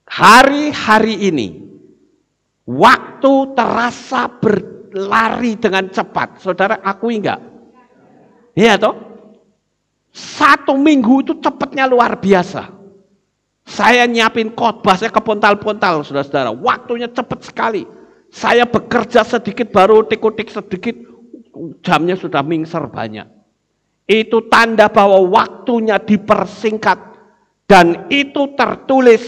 S1: hari-hari ini waktu terasa berlari dengan cepat. Saudara akui enggak? Iya toh? 1 minggu itu cepatnya luar biasa. Saya nyiapin khotbah, saya kepontal-pontal, saudara-saudara. Waktunya cepat sekali. Saya bekerja sedikit, baru tik-tik sedikit, jamnya sudah mingser banyak. Itu tanda bahwa waktunya dipersingkat. Dan itu tertulis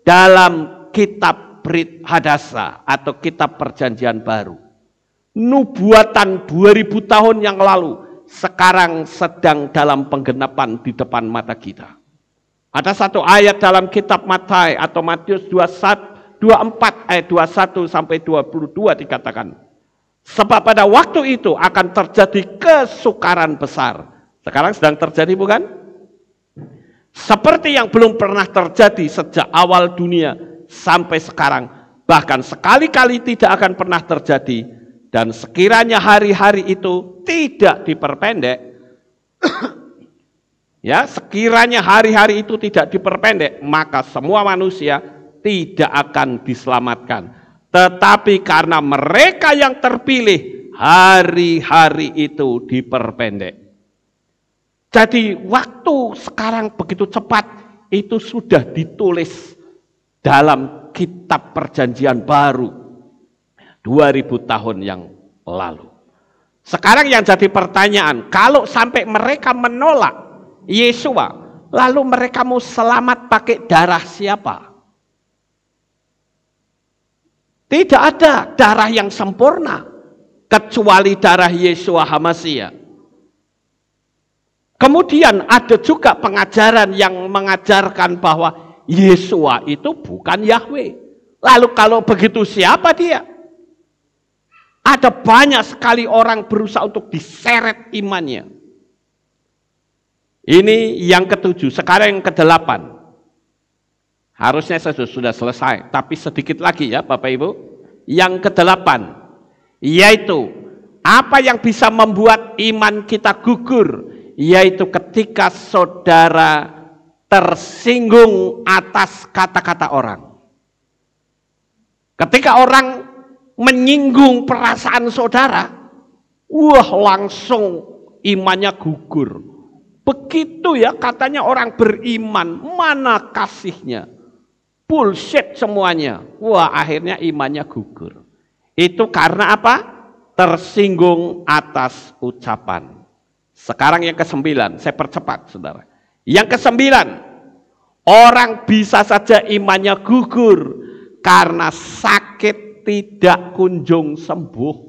S1: dalam kitab Brit Hadasa atau kitab perjanjian baru. Nubuatan 2000 tahun yang lalu sekarang sedang dalam penggenapan di depan mata kita. Ada satu ayat dalam kitab Matai atau Matius 24 ayat 21 sampai 22 dikatakan, sebab pada waktu itu akan terjadi kesukaran besar. Sekarang sedang terjadi bukan? Seperti yang belum pernah terjadi sejak awal dunia sampai sekarang. Bahkan sekali-kali tidak akan pernah terjadi. Dan sekiranya hari-hari itu tidak diperpendek, Ya, sekiranya hari-hari itu tidak diperpendek, maka semua manusia tidak akan diselamatkan. Tetapi karena mereka yang terpilih, hari-hari itu diperpendek. Jadi waktu sekarang begitu cepat, itu sudah ditulis dalam kitab perjanjian baru 2000 tahun yang lalu. Sekarang yang jadi pertanyaan, kalau sampai mereka menolak Yesua, lalu mereka mau selamat pakai darah siapa? Tidak ada darah yang sempurna kecuali darah Yesua HaMasiah. Kemudian ada juga pengajaran yang mengajarkan bahwa Yesua itu bukan Yahweh. Lalu kalau begitu siapa dia? Ada banyak sekali orang berusaha untuk diseret imannya. Ini yang ketujuh, sekarang yang kedelapan. Harusnya saya sudah selesai, tapi sedikit lagi ya Bapak Ibu. Yang kedelapan, yaitu apa yang bisa membuat iman kita gugur, yaitu ketika saudara tersinggung atas kata-kata orang. Ketika orang menyinggung perasaan saudara, wah langsung imannya gugur. Begitu ya katanya orang beriman, mana kasihnya? Bullshit semuanya. Wah akhirnya imannya gugur. Itu karena apa? Tersinggung atas ucapan. Sekarang yang ke-9, saya percepat saudara. Yang ke-9, orang bisa saja imannya gugur karena sakit tidak kunjung sembuh.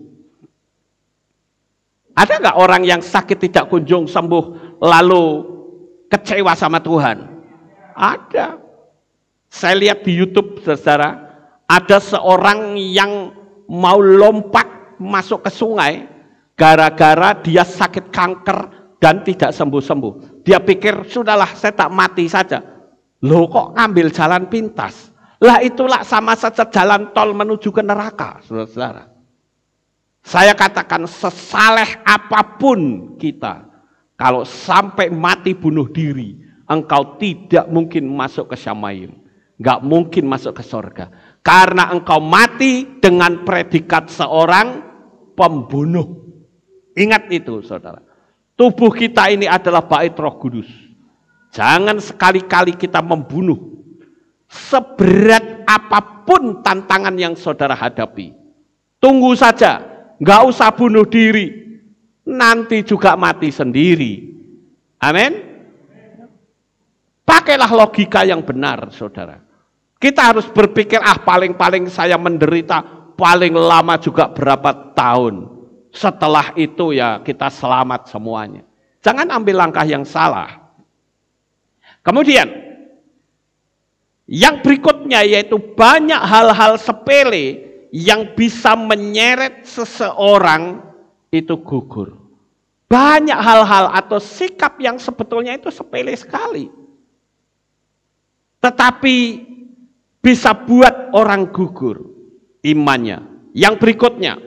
S1: Ada nggak orang yang sakit tidak kunjung sembuh lalu kecewa sama Tuhan? Ada. Saya lihat di YouTube saudara, ada seorang yang mau lompat masuk ke sungai gara-gara dia sakit kanker dan tidak sembuh-sembuh. Dia pikir sudahlah saya tak mati saja. Loh kok ngambil jalan pintas? Lah itulah sama saja jalan tol menuju ke neraka, saudara-saudara. Saya katakan sesaleh apapun kita, kalau sampai mati bunuh diri, engkau tidak mungkin masuk ke Syamayim. Enggak mungkin masuk ke surga. Karena engkau mati dengan predikat seorang pembunuh. Ingat itu saudara. Tubuh kita ini adalah bait Roh Kudus. Jangan sekali-kali kita membunuh. Seberat apapun tantangan yang saudara hadapi. Tunggu saja. Enggak usah bunuh diri. Nanti juga mati sendiri. Amin. Pakailah logika yang benar saudara. Kita harus berpikir, paling-paling saya menderita, paling lama juga berapa tahun. Setelah itu ya kita selamat semuanya. Jangan ambil langkah yang salah. Kemudian, yang berikutnya yaitu banyak hal-hal sepele yang bisa menyeret seseorang itu gugur. Banyak hal-hal atau sikap yang sebetulnya itu sepele sekali. Tetapi bisa buat orang gugur imannya. Yang berikutnya,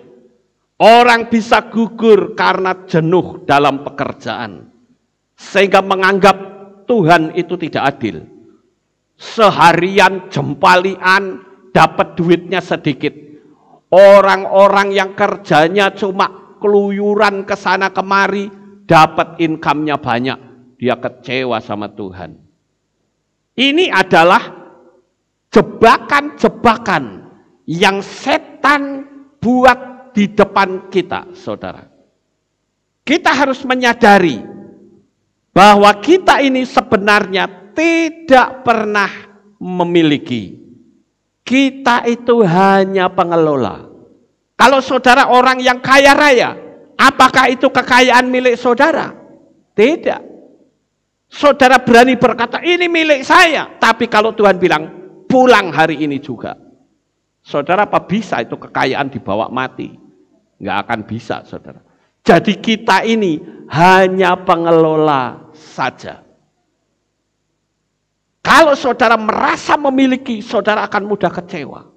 S1: orang bisa gugur karena jenuh dalam pekerjaan. Sehingga menganggap Tuhan itu tidak adil. Seharian jempalian, dapat duitnya sedikit. Orang-orang yang kerjanya cuma keluyuran ke sana kemari, dapat income-nya banyak. Dia kecewa sama Tuhan. Ini adalah jebakan-jebakan yang setan buat di depan kita, saudara. Kita harus menyadari bahwa kita ini sebenarnya tidak pernah memiliki. Kita itu hanya pengelola. Kalau saudara orang yang kaya raya, apakah itu kekayaan milik saudara? Tidak. Saudara berani berkata, ini milik saya. Tapi kalau Tuhan bilang, pulang hari ini juga. Saudara, apa bisa itu kekayaan dibawa mati? Nggak akan bisa, saudara. Jadi kita ini hanya pengelola saja. Kalau saudara merasa memiliki, saudara akan mudah kecewa.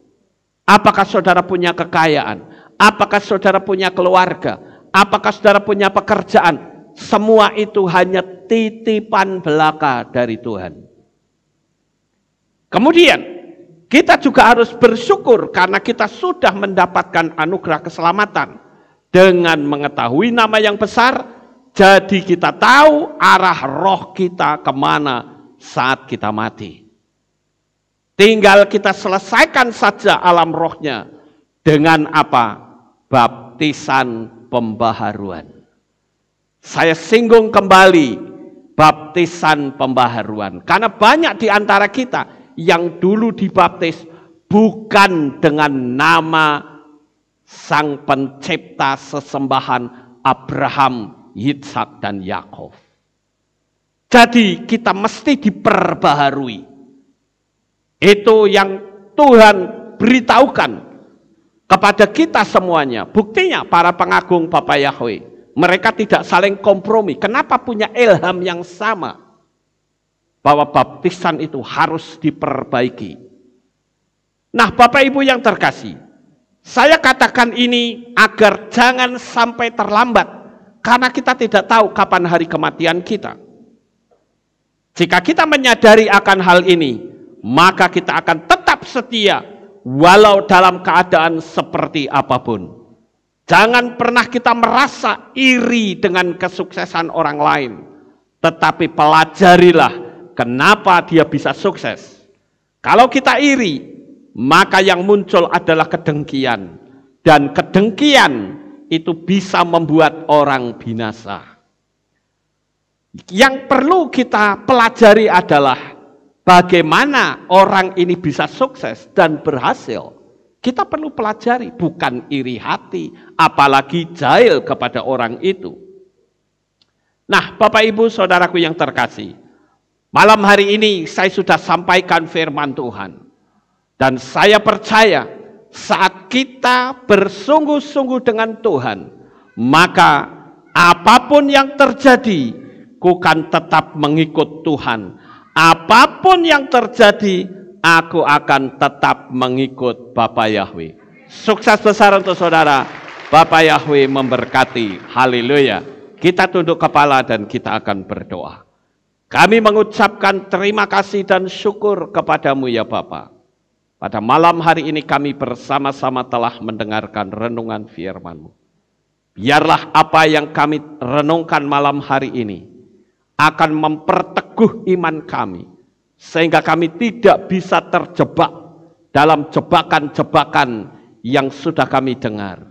S1: Apakah saudara punya kekayaan? Apakah saudara punya keluarga? Apakah saudara punya pekerjaan? semua itu hanya titipan belaka dari Tuhan. Kemudian kita juga harus bersyukur karena kita sudah mendapatkan anugerah keselamatan. Dengan mengetahui nama yang besar, jadi kita tahu arah roh kita kemana saat kita mati. Tinggal kita selesaikan saja alam rohnya dengan apa? Baptisan pembaharuan. Saya singgung kembali baptisan pembaharuan. Karena banyak di antara kita yang dulu dibaptis bukan dengan nama Sang Pencipta sesembahan Abraham, Yitzhak, dan Yakov. Jadi kita mesti diperbaharui. Itu yang Tuhan beritahukan kepada kita semuanya. Buktinya para pengagung Bapak Yahweh, mereka tidak saling kompromi. Kenapa punya ilham yang sama? Bahwa baptisan itu harus diperbaiki. Nah, Bapak Ibu yang terkasih, saya katakan ini agar jangan sampai terlambat. Karena kita tidak tahu kapan hari kematian kita. Jika kita menyadari akan hal ini, maka kita akan tetap setia walau dalam keadaan seperti apapun. Jangan pernah kita merasa iri dengan kesuksesan orang lain, tetapi pelajarilah kenapa dia bisa sukses. Kalau kita iri, maka yang muncul adalah kedengkian, dan kedengkian itu bisa membuat orang binasa. Yang perlu kita pelajari adalah bagaimana orang ini bisa sukses dan berhasil. Kita perlu pelajari, bukan iri hati, apalagi jahil kepada orang itu. Nah, Bapak Ibu Saudaraku yang terkasih, malam hari ini saya sudah sampaikan firman Tuhan. Dan saya percaya saat kita bersungguh-sungguh dengan Tuhan, maka apapun yang terjadi, ku kan tetap mengikut Tuhan. Apapun yang terjadi, aku akan tetap mengikut Bapak Yahweh. Sukses besar untuk saudara. Bapak Yahweh memberkati. Haleluya. Kita tunduk kepala dan kita akan berdoa. Kami mengucapkan terima kasih dan syukur kepadamu ya Bapa. Pada malam hari ini kami bersama-sama telah mendengarkan renungan firman-Mu. Biarlah apa yang kami renungkan malam hari ini akan memperteguh iman kami, sehingga kami tidak bisa terjebak dalam jebakan-jebakan yang sudah kami dengar.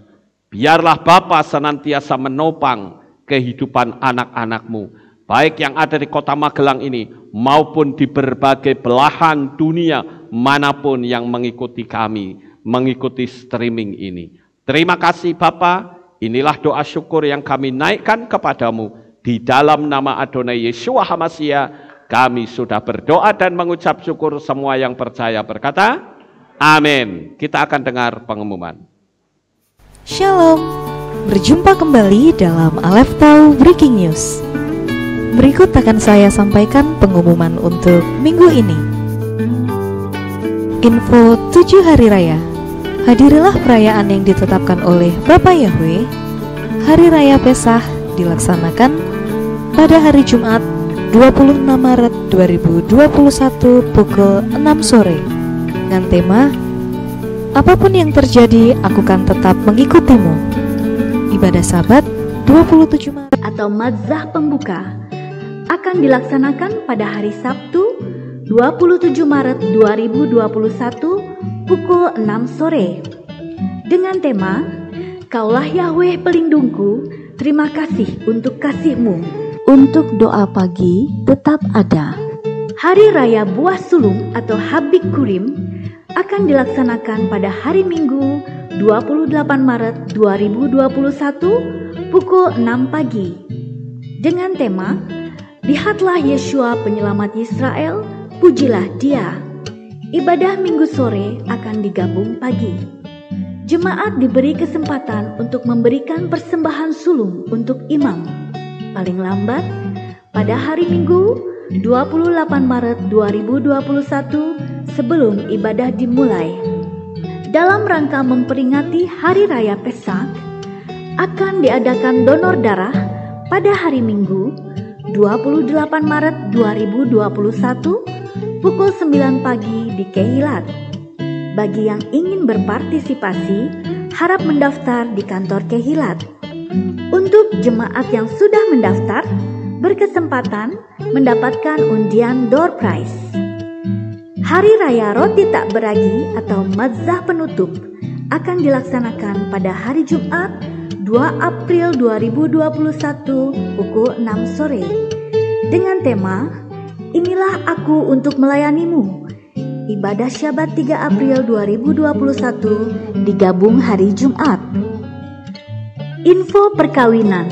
S1: Biarlah Bapa senantiasa menopang kehidupan anak-anak-Mu, baik yang ada di kota Magelang ini, maupun di berbagai belahan dunia, manapun yang mengikuti kami, mengikuti streaming ini. Terima kasih Bapa, inilah doa syukur yang kami naikkan kepadamu. Di dalam nama Adonai Yeshua HaMashiach, kami sudah berdoa dan mengucap syukur. Semua yang percaya berkata, amin. Kita akan dengar pengumuman.
S2: Shalom, berjumpa kembali dalam Aleph Tau Breaking News. Berikut akan saya sampaikan pengumuman untuk minggu ini. Info 7 Hari Raya. Hadirilah perayaan yang ditetapkan oleh Bapak Yahweh. Hari Raya Pesah dilaksanakan pada hari Jumat 26 Maret 2021 pukul 6 sore dengan tema Apapun yang terjadi, aku kan tetap mengikutimu. Ibadah Sabat 27 Maret
S3: atau Madzah Pembuka akan dilaksanakan pada hari Sabtu 27 Maret 2021 pukul 6 sore dengan tema Kaulah Yahweh pelindungku, terima kasih untuk kasih-Mu. Untuk doa pagi tetap ada. Hari Raya Buah Sulung atau Habik Kurim akan dilaksanakan pada hari Minggu 28 Maret 2021 pukul 6 pagi dengan tema Lihatlah Yeshua penyelamat Israel, pujilah Dia. Ibadah Minggu sore akan digabung pagi. Jemaat diberi kesempatan untuk memberikan persembahan sulung untuk imam paling lambat pada hari Minggu 28 Maret 2021 sebelum ibadah dimulai. Dalam rangka memperingati Hari Raya Pesach, akan diadakan donor darah pada hari Minggu 28 Maret 2021 pukul 9 pagi di Kehilat. Bagi yang ingin berpartisipasi, harap mendaftar di kantor Kehilat. Untuk jemaat yang sudah mendaftar, berkesempatan mendapatkan undian door prize. Hari Raya Roti Tak Beragi atau Matzah Penutup akan dilaksanakan pada hari Jumat 2 April 2021 pukul 6 sore dengan tema Inilah Aku Untuk Melayanimu. Ibadah Syabat 3 April 2021 digabung hari Jumat. Info perkawinan.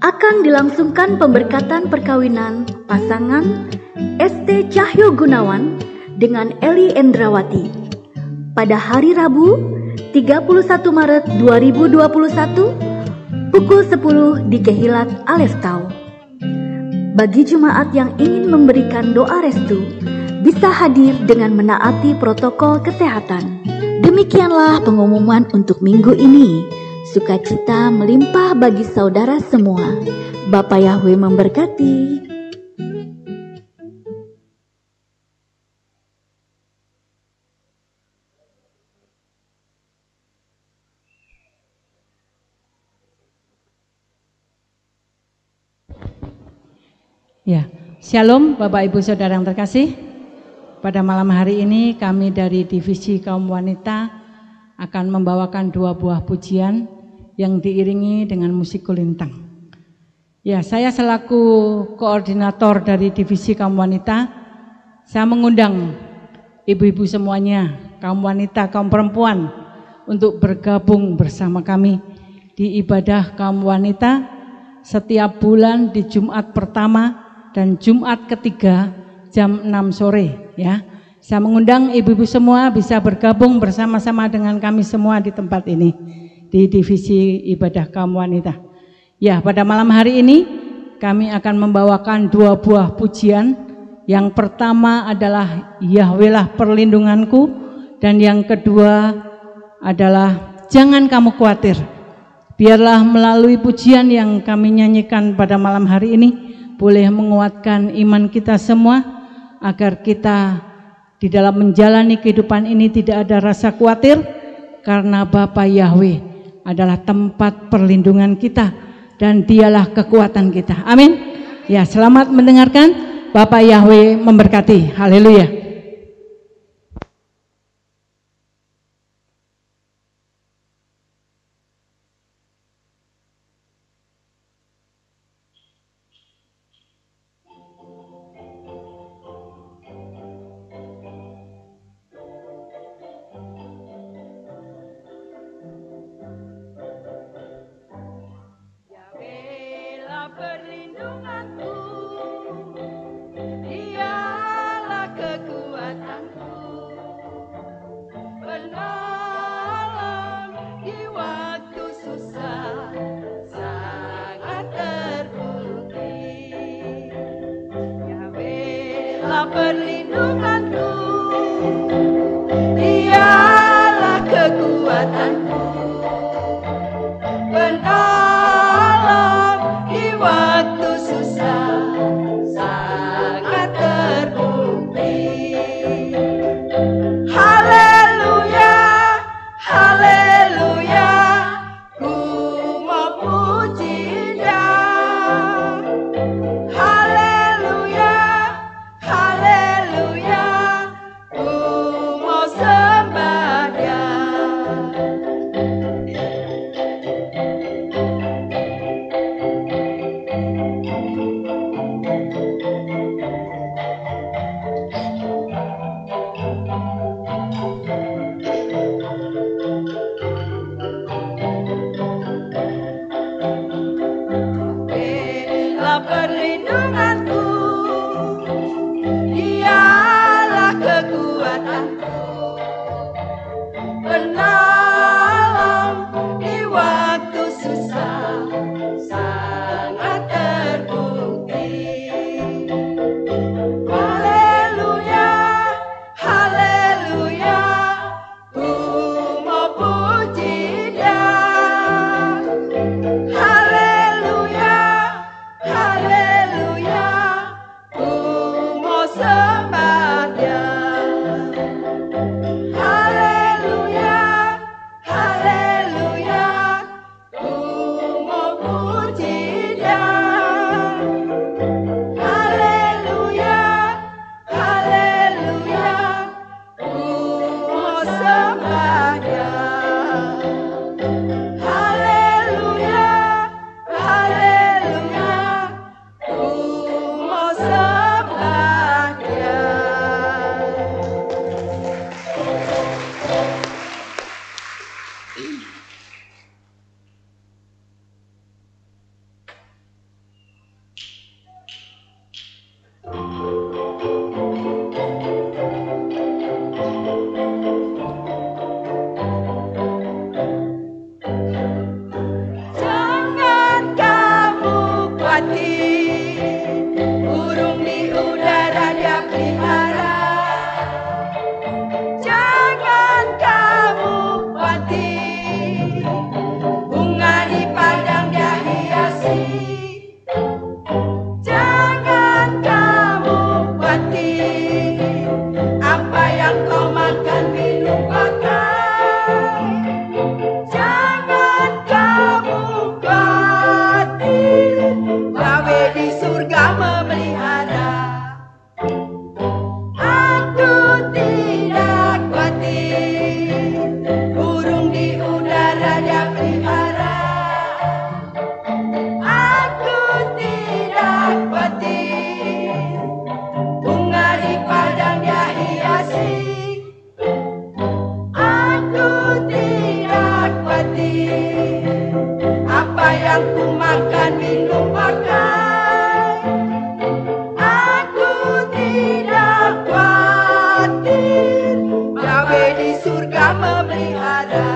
S3: Akan dilangsungkan pemberkatan perkawinan pasangan ST Cahyo Gunawan dengan Eli Endrawati pada hari Rabu 31 Maret 2021 pukul 10 di Kehilat Aleftau. Bagi jemaat yang ingin memberikan doa restu, bisa hadir dengan menaati protokol kesehatan. Demikianlah pengumuman untuk minggu ini. Sukacita melimpah bagi saudara semua. Bapa Yahweh memberkati.
S4: Ya, Shalom Bapak Ibu Saudara yang terkasih. Pada malam hari ini kami dari Divisi Kaum Wanita akan membawakan 2 buah pujian yang diiringi dengan musik kulintang. Ya, saya selaku koordinator dari Divisi Kaum Wanita, saya mengundang ibu-ibu semuanya, kaum wanita, kaum perempuan untuk bergabung bersama kami di ibadah kaum wanita setiap bulan di Jumat pertama dan Jumat ketiga jam 6 sore ya. Saya mengundang ibu-ibu semua bisa bergabung bersama-sama dengan kami semua di tempat ini di Divisi Ibadah Kaum Wanita. Ya, pada malam hari ini kami akan membawakan 2 buah pujian. Yang pertama adalah Yahwehlah perlindunganku, dan yang kedua adalah Jangan Kamu Khawatir. Biarlah melalui pujian yang kami nyanyikan pada malam hari ini boleh menguatkan iman kita semua agar kita di dalam menjalani kehidupan ini tidak ada rasa khawatir, karena Bapa Yahweh adalah tempat perlindungan kita dan Dialah kekuatan kita. Amin. Ya, selamat mendengarkan. Bapa Yahweh memberkati. Haleluya.
S5: Perlindunganku, Dialah kekuatanku, penolong di waktu susah, sangat terbukti. Yahwehlah perlindunganku, Dialah kekuatanku, penolong di waktu susah, sangat terbukti. Haleluya, haleluya, ku mau puji Dia. Haleluya, haleluya, ku mau sembah Dia. Perlindunganku, Dialah kekuatanku, penolong di waktu susah, sangat terbukti. Haleluya, haleluya, ku mau puji Dia. Haleluya. surga memelihara.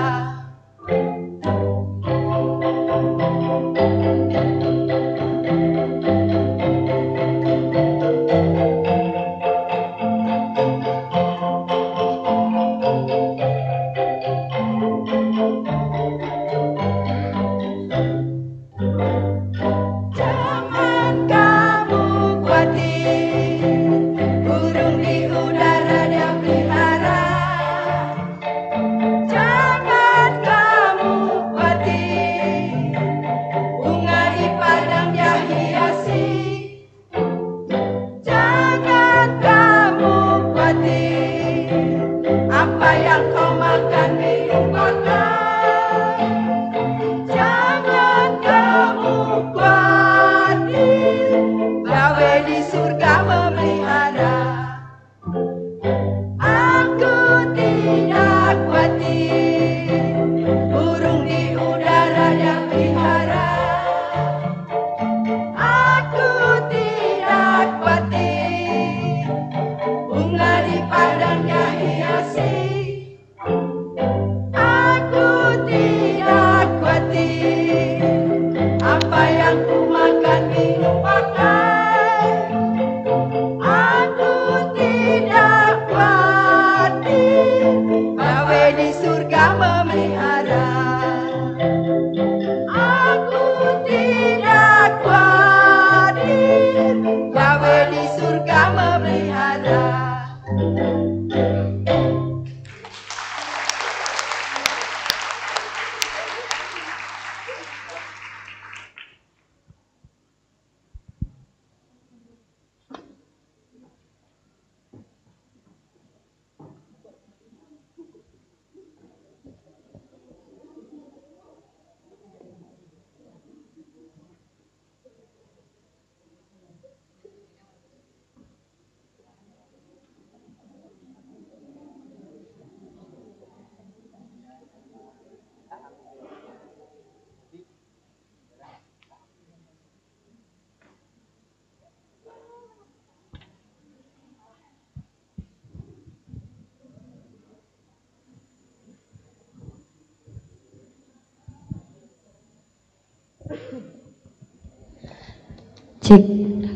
S6: Cek,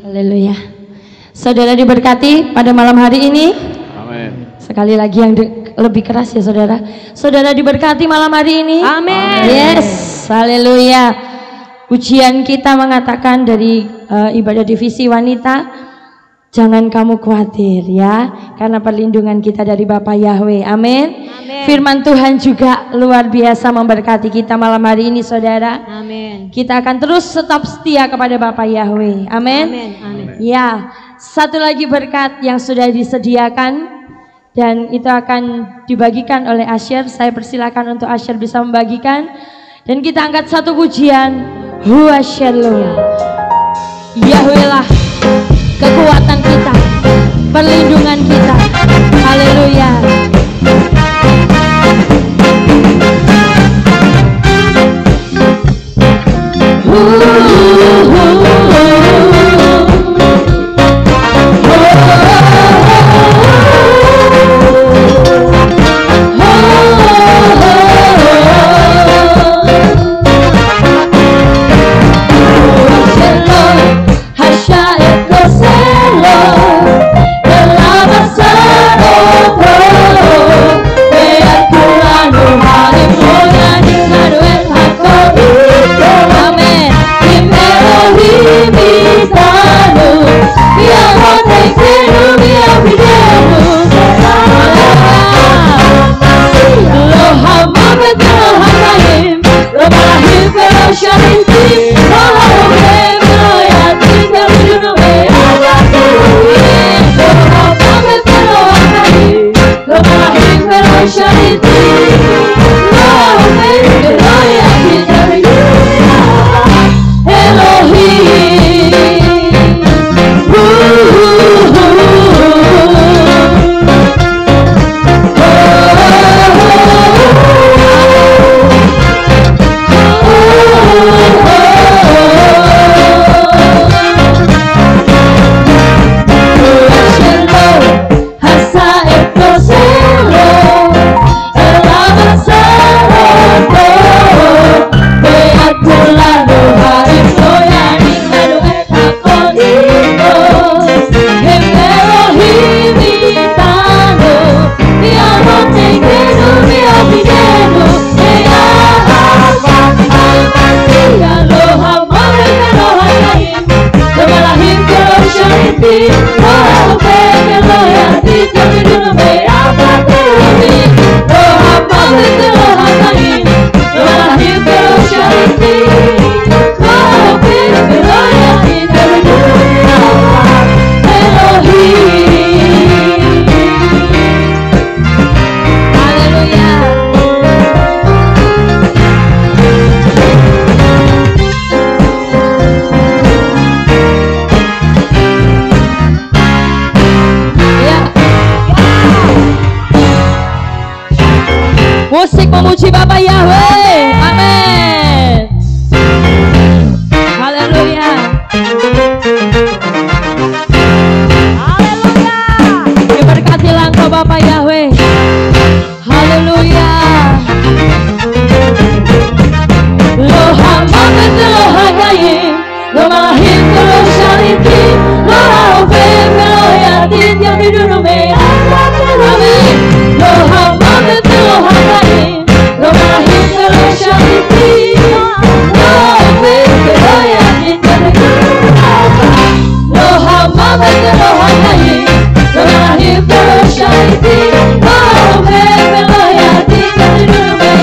S6: haleluya. Saudara diberkati pada malam hari ini.
S1: Amin.
S6: Sekali lagi yang lebih keras ya saudara. Saudara diberkati malam hari ini.
S2: Amin.
S6: Yes, haleluya. Pujian kita mengatakan dari ibadah divisi wanita, jangan kamu khawatir ya, karena perlindungan kita dari Bapa Yahweh. Amin. Firman Tuhan juga luar biasa memberkati kita malam hari ini saudara.
S2: Amin.
S6: Kita akan terus tetap setia kepada Bapa Yahweh. Amin.
S2: Amin.
S6: Ya, satu lagi berkat yang sudah disediakan dan itu akan dibagikan oleh Asher. Saya persilakan untuk Asher bisa membagikan. Dan kita angkat satu pujian, Huwa Shalom. Yahweh lah kekuatan kita, perlindungan kita. Haleluya. Amen. memuji Bapak Yahweh. Amin. Haleluya. Haleluya. Diberkatilah Engkau Bapak Yahweh. Haleluya. Lo hamba betul hagaim, lo malahim lo syariti, lo haufe lo yatin yang didunume. Amin. Lo hamba betul hagaim, lo malahim lo syariti, lo haufe lo yatin yang didunume. Lo hamba betul hagaim, lo malahim lo syariti, lo haufe lo yatin yang didunume.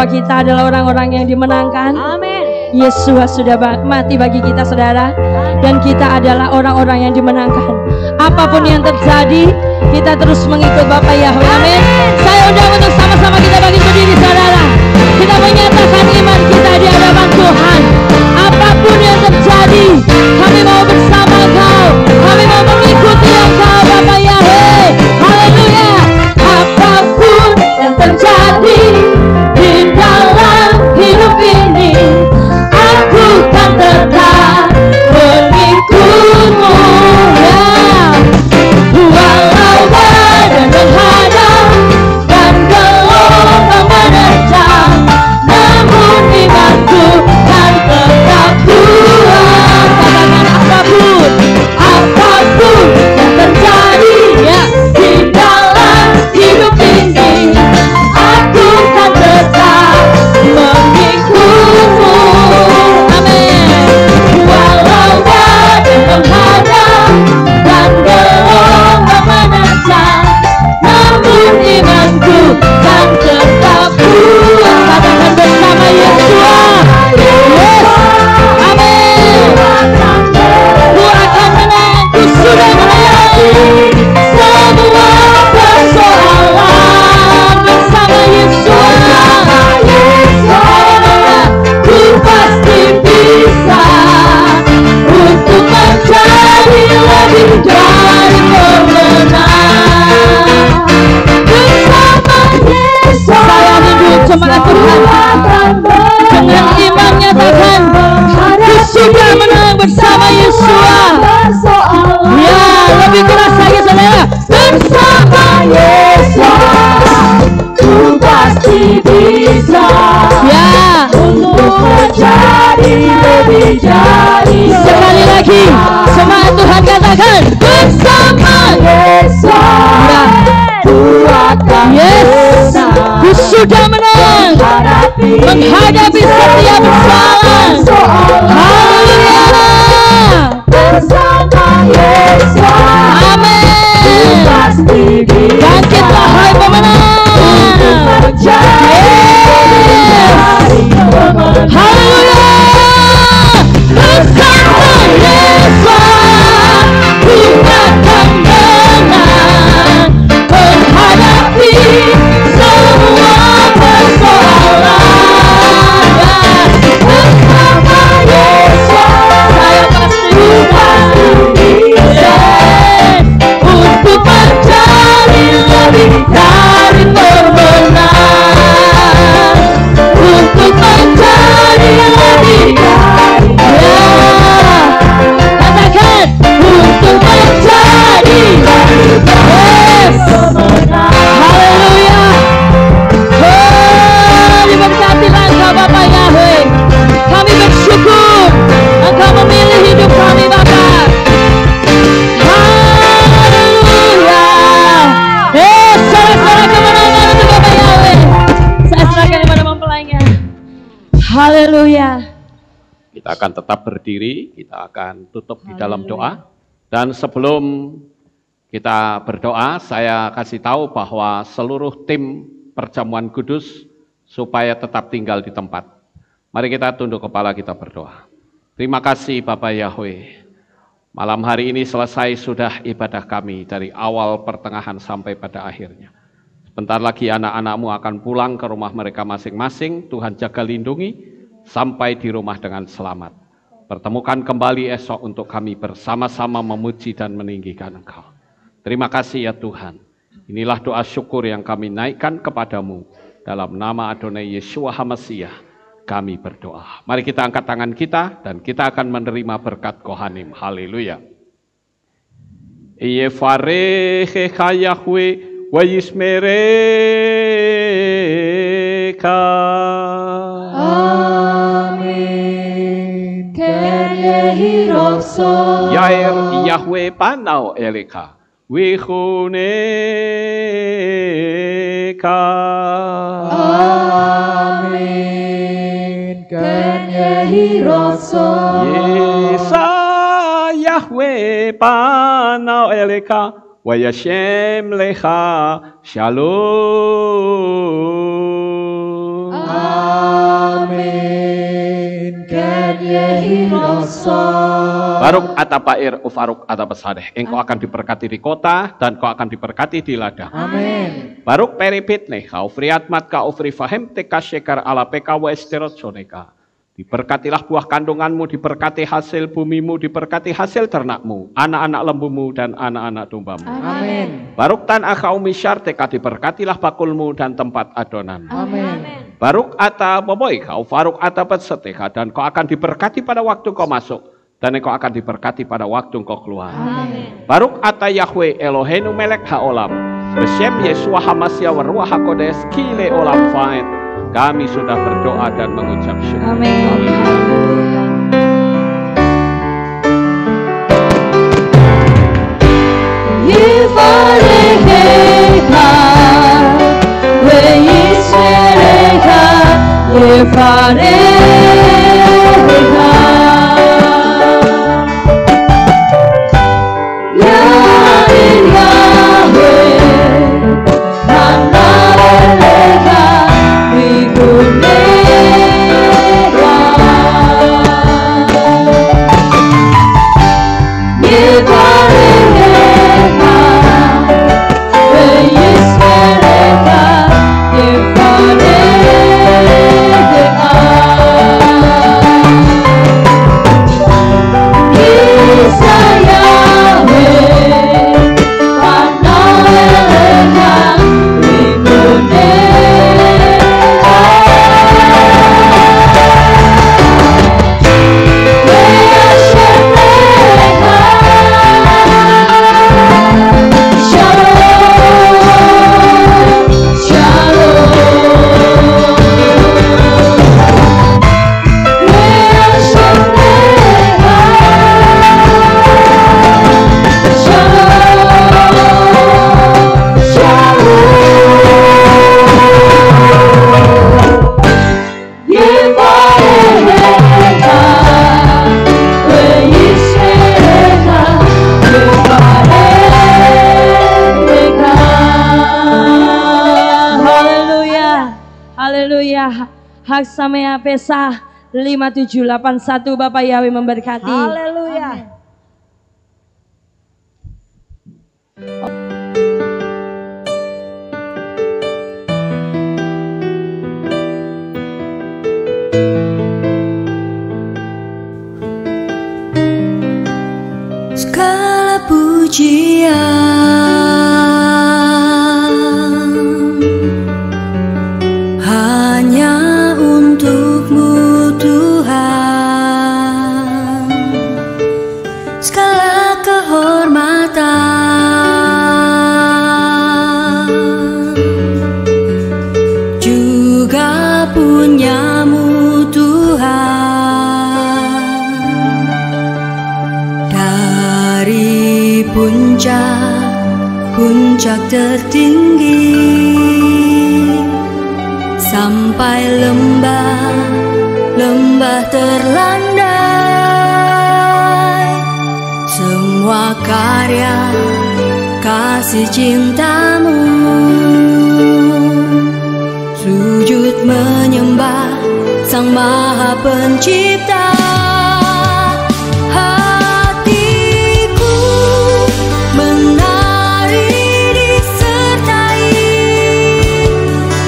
S6: Kita adalah orang-orang yang dimenangkan. Amin. Yesus sudah mati bagi kita, saudara, dan kita adalah orang-orang yang dimenangkan. Apapun yang terjadi, kita terus mengikut Bapak Yahweh. Amin. Saya undang untuk sama-sama kita bagi berdiri, saudara. Kita menyatakan iman kita di hadapan Tuhan. Apapun yang terjadi, kami mau bersama Engkau. Kami mau mengikuti Engkau, Bapak Yahweh. Haleluya. Apapun yang terjadi di dalam hidup ini, aku kan tetap mengikutmu, ya. Walau badan menghadap dan gelombang menerjang, namun imanku kan tetap kuat. Katakan apapun yang terjadi, ya, di dalam hidup ini, aku kan tetap mengikutmu. Amin. Walau badai menghadap dan gelombang menerjang, namun imanku kan tetap kuat. Katakan bersama Yesus. Yes. Amin. Ku akan menang, ku sudah melayani semua persoalan bersama Yesus. Ku pasti bisa untuk menjadi lebih dari pemenang bersama Yesus. Saya hidup jemaat Tuhan dengan iman nyatakan ku sudah menang bersama Yesus. Ya, lebih keras lagi saudara. Bersama Yesus ku pasti bisa, ya, untuk menjadi lebih dari. Sekali lagi semangat Tuhan katakan bersama Yesus, ya, ku akan menang. Ku sudah menang menghadapi setiap persoalan. Haleluya. Bersama Yesus. Amin. Bangkitlah hai pemenang. Haleluya. Bersama Yesus ku akan menang menghadapi semua persoalan. Bersama Yesus saya pasti bisa untuk menjadi lebih Haleluya.
S1: Kita akan tetap berdiri, kita akan tutup di dalam doa. Dan sebelum kita berdoa, saya kasih tahu bahwa seluruh tim Perjamuan Kudus supaya tetap tinggal di tempat. Mari kita tunduk kepala, kita berdoa. Terima kasih Bapak Yahweh. Malam hari ini selesai sudah ibadah kami dari awal pertengahan sampai pada akhirnya. Sebentar lagi anak-anakmu akan pulang ke rumah mereka masing-masing. Tuhan jaga lindungi sampai di rumah dengan selamat. Pertemukan kembali esok untuk kami bersama-sama memuji dan meninggikan Engkau. Terima kasih ya Tuhan. Inilah doa syukur yang kami naikkan kepadamu. Dalam nama Adonai Yeshua HaMasiah kami berdoa. Mari kita angkat tangan kita dan kita akan menerima berkat Kohanim. Haleluya. Yevarechecha Yahweh wa yismereka.
S5: Amin. Ken yehi rokso.
S1: Yair Yahweh panau eleka. Wihuneka.
S5: Amin. Ken yehi rokso.
S1: Yesa Yahweh panau eleka. Wa yashem lecha shalom.
S5: Amin. Ken yehi rokso.
S1: Baruk atapair ufaruk atapasadeh. Engkau akan diberkati di kota dan kau akan diberkati di ladang.
S5: Amin.
S1: Baruk peripit nih kau friatmat kau frifahem teka shekar ala peka wa esterot soneka. Diberkatilah buah kandunganmu, diberkati hasil bumimu, diberkati hasil ternakmu, anak-anak lembumu dan anak-anak dombamu.
S5: Amin.
S1: Baruk tan akau misyar teka, diberkatilah bakulmu dan tempat adonan.
S5: Amin.
S1: Baruk ata boboy kau faruk ata petseteka, dan kau akan diberkati pada waktu kau masuk dan kau akan diberkati pada waktu kau keluar.
S5: Amin.
S1: Baruk ata Yahweh Eloheinu melek haolam, besem Yeshua HaMasiah wa ruach hakodes kile olam faed. Kami sudah berdoa dan mengucap syukur.
S6: Amin. Yevarechecha, ve'yismerecha, Yevarechecha. Yair Yahweh, Hanalecha, Vihuneka. Yevarechecha, ve'yismerecha, Yevarechecha. Isa Yahweh, Hanalecha, Vihuneka. Hak Samea Pesah 5781 Bapak Yahweh memberkati.
S5: Haleluya.
S7: Segala pujian hanya untukmu Tuhan, segala kehormatan juga punyamu Tuhan. Dari puncak tertinggi sampai lembah terlandai, semua karya kasih cintamu. Sujud menyembah Sang Maha Pencipta. Hatiku menari disertai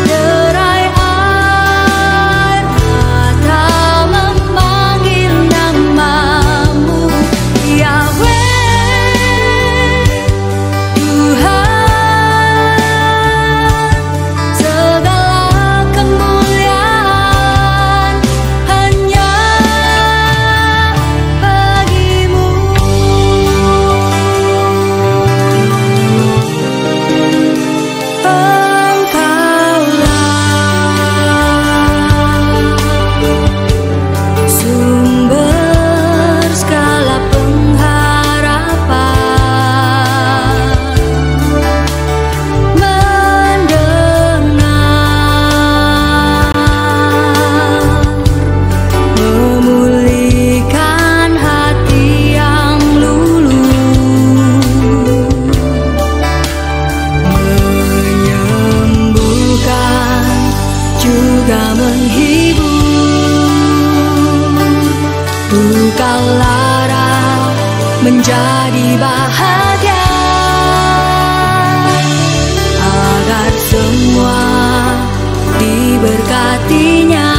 S7: derai air mata memanggil namamu, Yahweh Tuhan. Segala kemuliaan hanya bagimu. Engkaulah sumber segala pengharapan, mendengar, memulihkan hati yang luluh, menyembuhkan juga menghibur. Duka lara menjadi bahagia, agar semua diberkatinya.